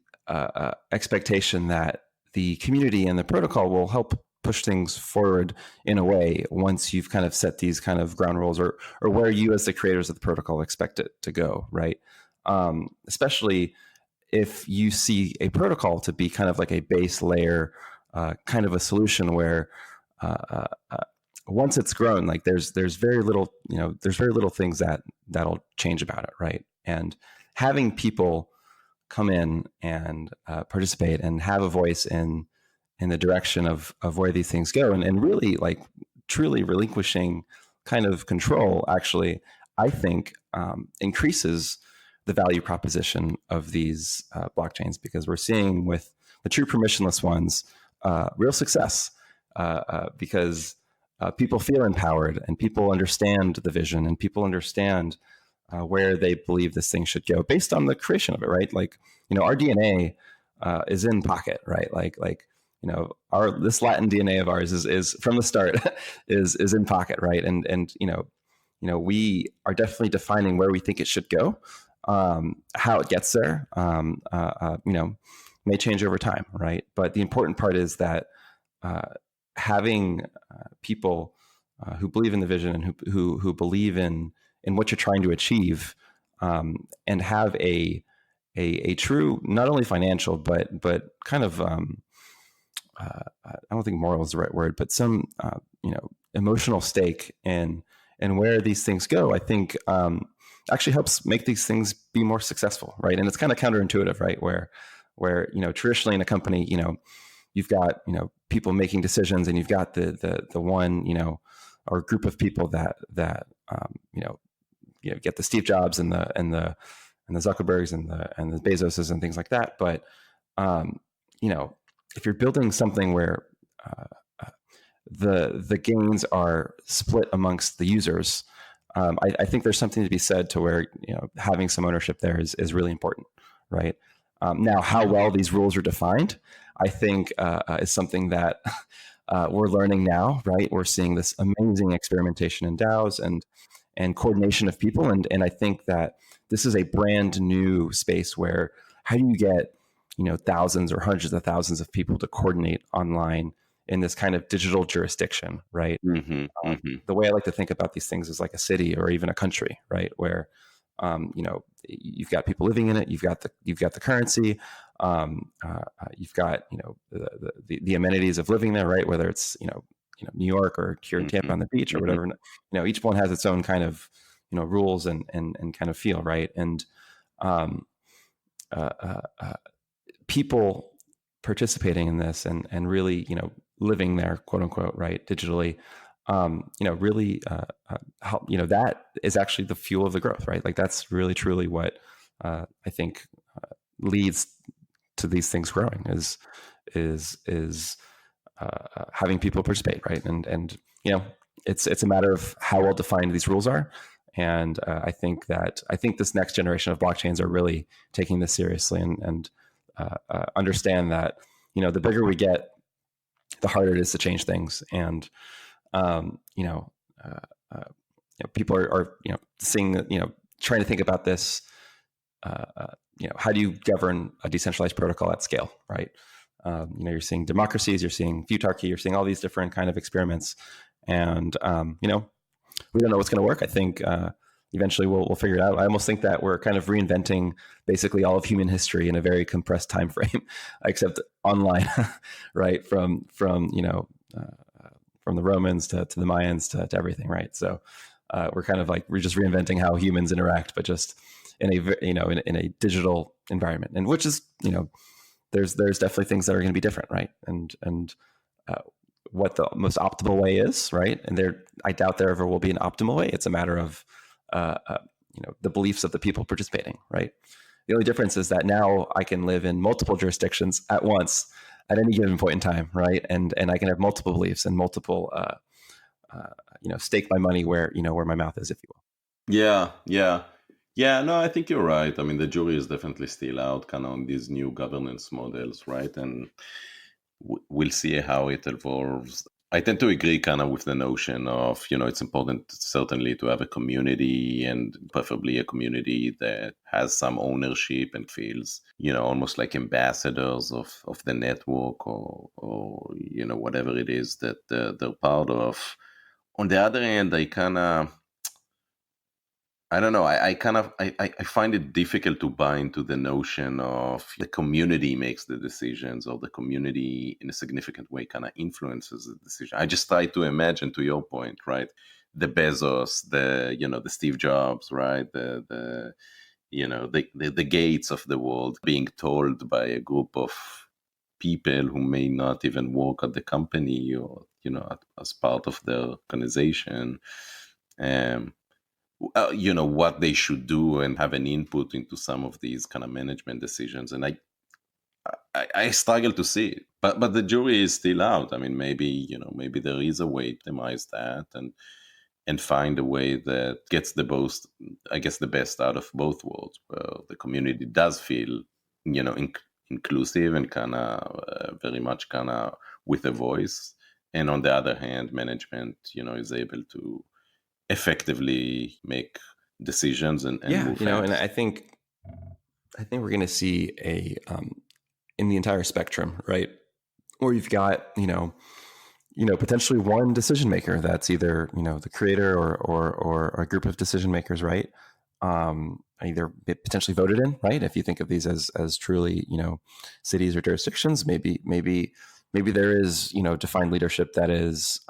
expectation that the community and the protocol will help push things forward in a way once you've kind of set these kind of ground rules, or where you as the creators of the protocol expect it to go, right? Especially if you see a protocol to be kind of like a base layer, kind of a solution where once it's grown, like, there's very little, there's very little things that'll change about it, right? And having people come in and participate and have a voice in the direction of where these things go, and really, like, truly relinquishing kind of control, actually, I think increases the value proposition of these blockchains, because we're seeing with the true permissionless ones real success, because people feel empowered, and people understand the vision, and people understand where they believe this thing should go based on the creation of it, right? Like, our DNA is in pocket, right? Like our this Latin DNA of ours is from the start is in pocket, right? And we are definitely defining where we think it should go. How it gets there, may change over time, right? But the important part is that having people who believe in the vision and who believe in what you're trying to achieve, and have a true, not only financial but kind of I don't think moral is the right word, but some emotional stake in where these things go, I think actually helps make these things be more successful, right? And it's kind of counterintuitive, right? Where traditionally in a company, you've got people making decisions, and you've got the one or group of people that get the Steve Jobs and the Zuckerbergs and the Bezoses and things like that. But if you're building something where the gains are split amongst the users, I think there's something to be said to where having some ownership there is really important, right? Now, how well these rules are defined, I think, is something that we're learning now, right? We're seeing this amazing experimentation in DAOs and coordination of people, and I think that this is a brand new space where how do you get thousands or hundreds of thousands of people to coordinate online in this kind of digital jurisdiction, right? The way I like to think about these things is like a city or even a country, right? Where you've got people living in it, you've got the currency, you've got the amenities of living there, right? Whether it's New York or here in Tampa on the beach or whatever, each one has its own kind of rules and kind of feel, right? And people participating in this and really living there, quote unquote, right, digitally, really help. That is actually the fuel of the growth, right? Like that's really truly what I think leads to these things growing is having people participate, right? And it's a matter of how well defined these rules are. And I think this next generation of blockchains are really taking this seriously and understand that the bigger we get, the harder it is to change things. And people are seeing that, trying to think about this. How do you govern a decentralized protocol at scale, right? You're seeing democracies, you're seeing futarchy, you're seeing all these different kind of experiments, and we don't know what's going to work. I think eventually we'll figure it out. I almost think that we're kind of reinventing basically all of human history in a very compressed time frame, except online, right? From the Romans to the Mayans to everything, right? So we're kind of like we're just reinventing how humans interact, but just in a digital environment, and which is there's definitely things that are going to be different, right? And what the most optimal way is, right? And I doubt there ever will be an optimal way. It's a matter of the beliefs of the people participating, right? The only difference is that now I can live in multiple jurisdictions at once at any given point in time, right? And I can have multiple beliefs and multiple stake my money where my mouth is, if you will. Yeah, no, I think you're right. I mean, the jury is definitely still out kind of on these new governance models, right? And we'll see how it evolves. I tend to agree kind of with the notion of, it's important certainly to have a community, and preferably a community that has some ownership and feels, almost like ambassadors of the network or whatever it is that they're part of. On the other hand, I don't know. I find it difficult to buy into the notion of the community makes the decisions, or the community in a significant way kind of influences the decision. I just try to imagine, to your point, right? The Bezos, the Steve Jobs, right? The Gates of the world being told by a group of people who may not even work at the company or, as part of their organization. What they should do and have an input into some of these kind of management decisions. And I struggle to see it, but the jury is still out. I mean, maybe there is a way to optimize that and find a way that gets the best out of both worlds, where the community does feel, inclusive and kind of very much kind of with a voice. And on the other hand, management, is able to effectively make decisions and move fast. And I think we're going to see in the entire spectrum, right, where you've got potentially one decision maker that's either the creator or a group of decision makers, right? Either potentially voted in, right? If you think of these as truly cities or jurisdictions, maybe there is defined leadership that is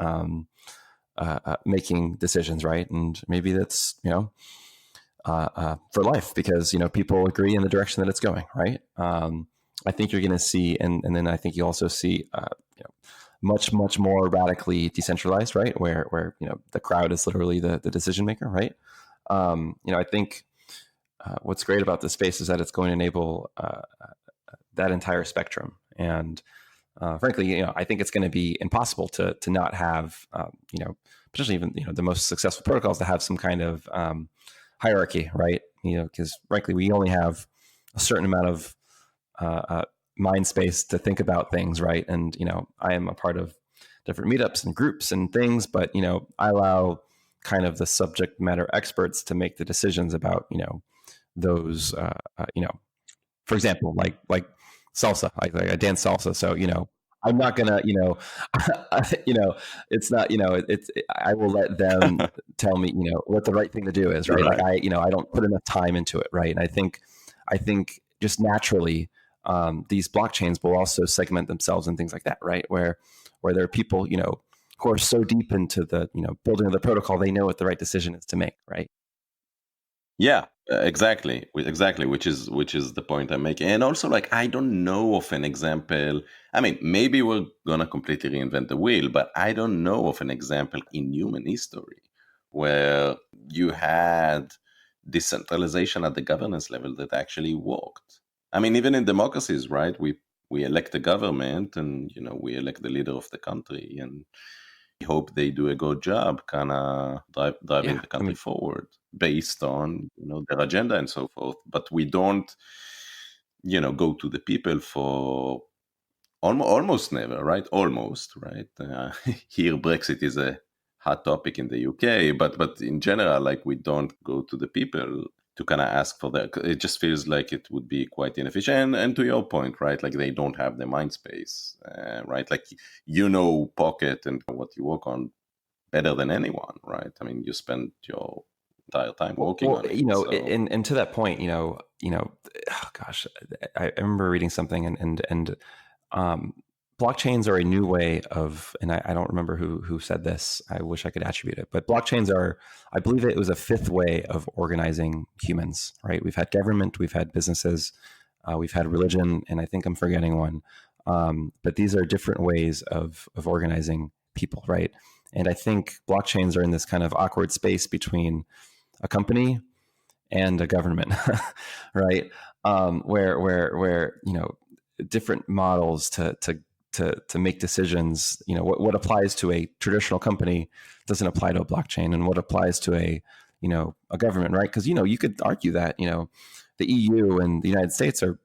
making decisions, right? And maybe that's for life because people agree in the direction that it's going, right? I think you're going to see, and then I think you also see much more radically decentralized, right? Where the crowd is literally the decision maker, right? I think what's great about this space is that it's going to enable that entire spectrum, and frankly, I think it's going to be impossible to not have potentially even the most successful protocols to have some kind of hierarchy, right? Because frankly, we only have a certain amount of mind space to think about things, right? And I am a part of different meetups and groups and things, but I allow kind of the subject matter experts to make the decisions about those for example, like salsa. I dance salsa, so I'm not gonna it's not I will let them tell me what the right thing to do is, right? Like I don't put enough time into it, right? And I think just naturally these blockchains will also segment themselves and things like that, right? Where there are people who are so deep into the building of the protocol, they know what the right decision is to make, right? Yeah, exactly, which is the point I'm making. And also, like, I don't know of an example. I mean, maybe we're gonna completely reinvent the wheel, but I don't know of an example in human history where you had decentralization at the governance level that actually worked. I mean, even in democracies, right? We elect the government, and we elect the leader of the country, and we hope they do a good job, kind of driving the country forward based on their agenda and so forth. But we don't go to the people for almost never, right? Almost, right? Here, Brexit is a hot topic in the UK, but in general, like, we don't go to the people to kind of ask for that. It just feels like it would be quite inefficient. And to your point, right? Like, they don't have the mind space, right? Like, Pocket and what you work on better than anyone, right? I mean, you spend your entire time working on it. So. And to that point, gosh, I remember reading something and blockchains are a new way of, and I don't remember who said this. I wish I could attribute it, but blockchains are, I believe it was a fifth way of organizing humans, right? We've had government, we've had businesses, we've had religion, and I think I'm forgetting one. But these are different ways of organizing people, right? And I think blockchains are in this kind of awkward space between a company and a government, right? Where different models to make decisions, what applies to a traditional company doesn't apply to a blockchain, and what applies to a government, right? Because you could argue that the EU and the United States are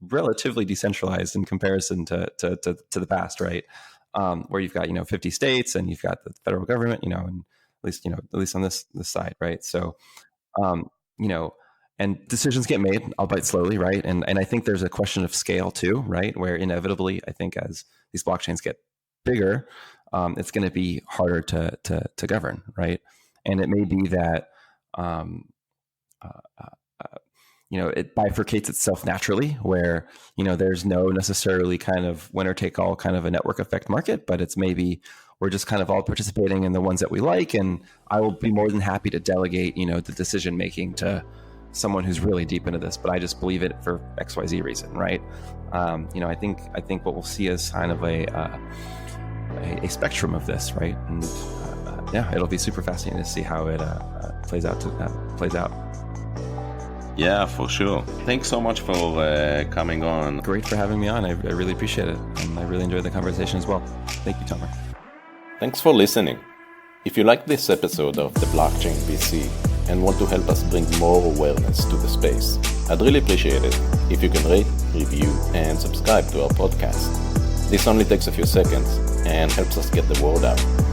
relatively decentralized in comparison to the past, right? Where you've got 50 states and you've got the federal government, and at least on this side, right? So and decisions get made, albeit slowly, right? And I think there's a question of scale too, right? Where inevitably, I think as these blockchains get bigger, it's going to be harder to govern, right? And it may be that it bifurcates itself naturally, where there's no necessarily kind of winner take all kind of a network effect market, but it's maybe we're just kind of all participating in the ones that we like, and I will be more than happy to delegate the decision making to someone who's really deep into this, but I just believe it for XYZ reason, right? I think what we'll see is kind of a spectrum of this, right? And it'll be super fascinating to see how it plays out. Yeah, for sure. Thanks so much for coming on. Great for having me on. I really appreciate it, and I really enjoyed the conversation as well. Thank you, Tomer. Thanks for listening. If you like this episode of the Blockchain VC and want to help us bring more awareness to the space, I'd really appreciate it if you can rate, review, and subscribe to our podcast. This only takes a few seconds and helps us get the word out.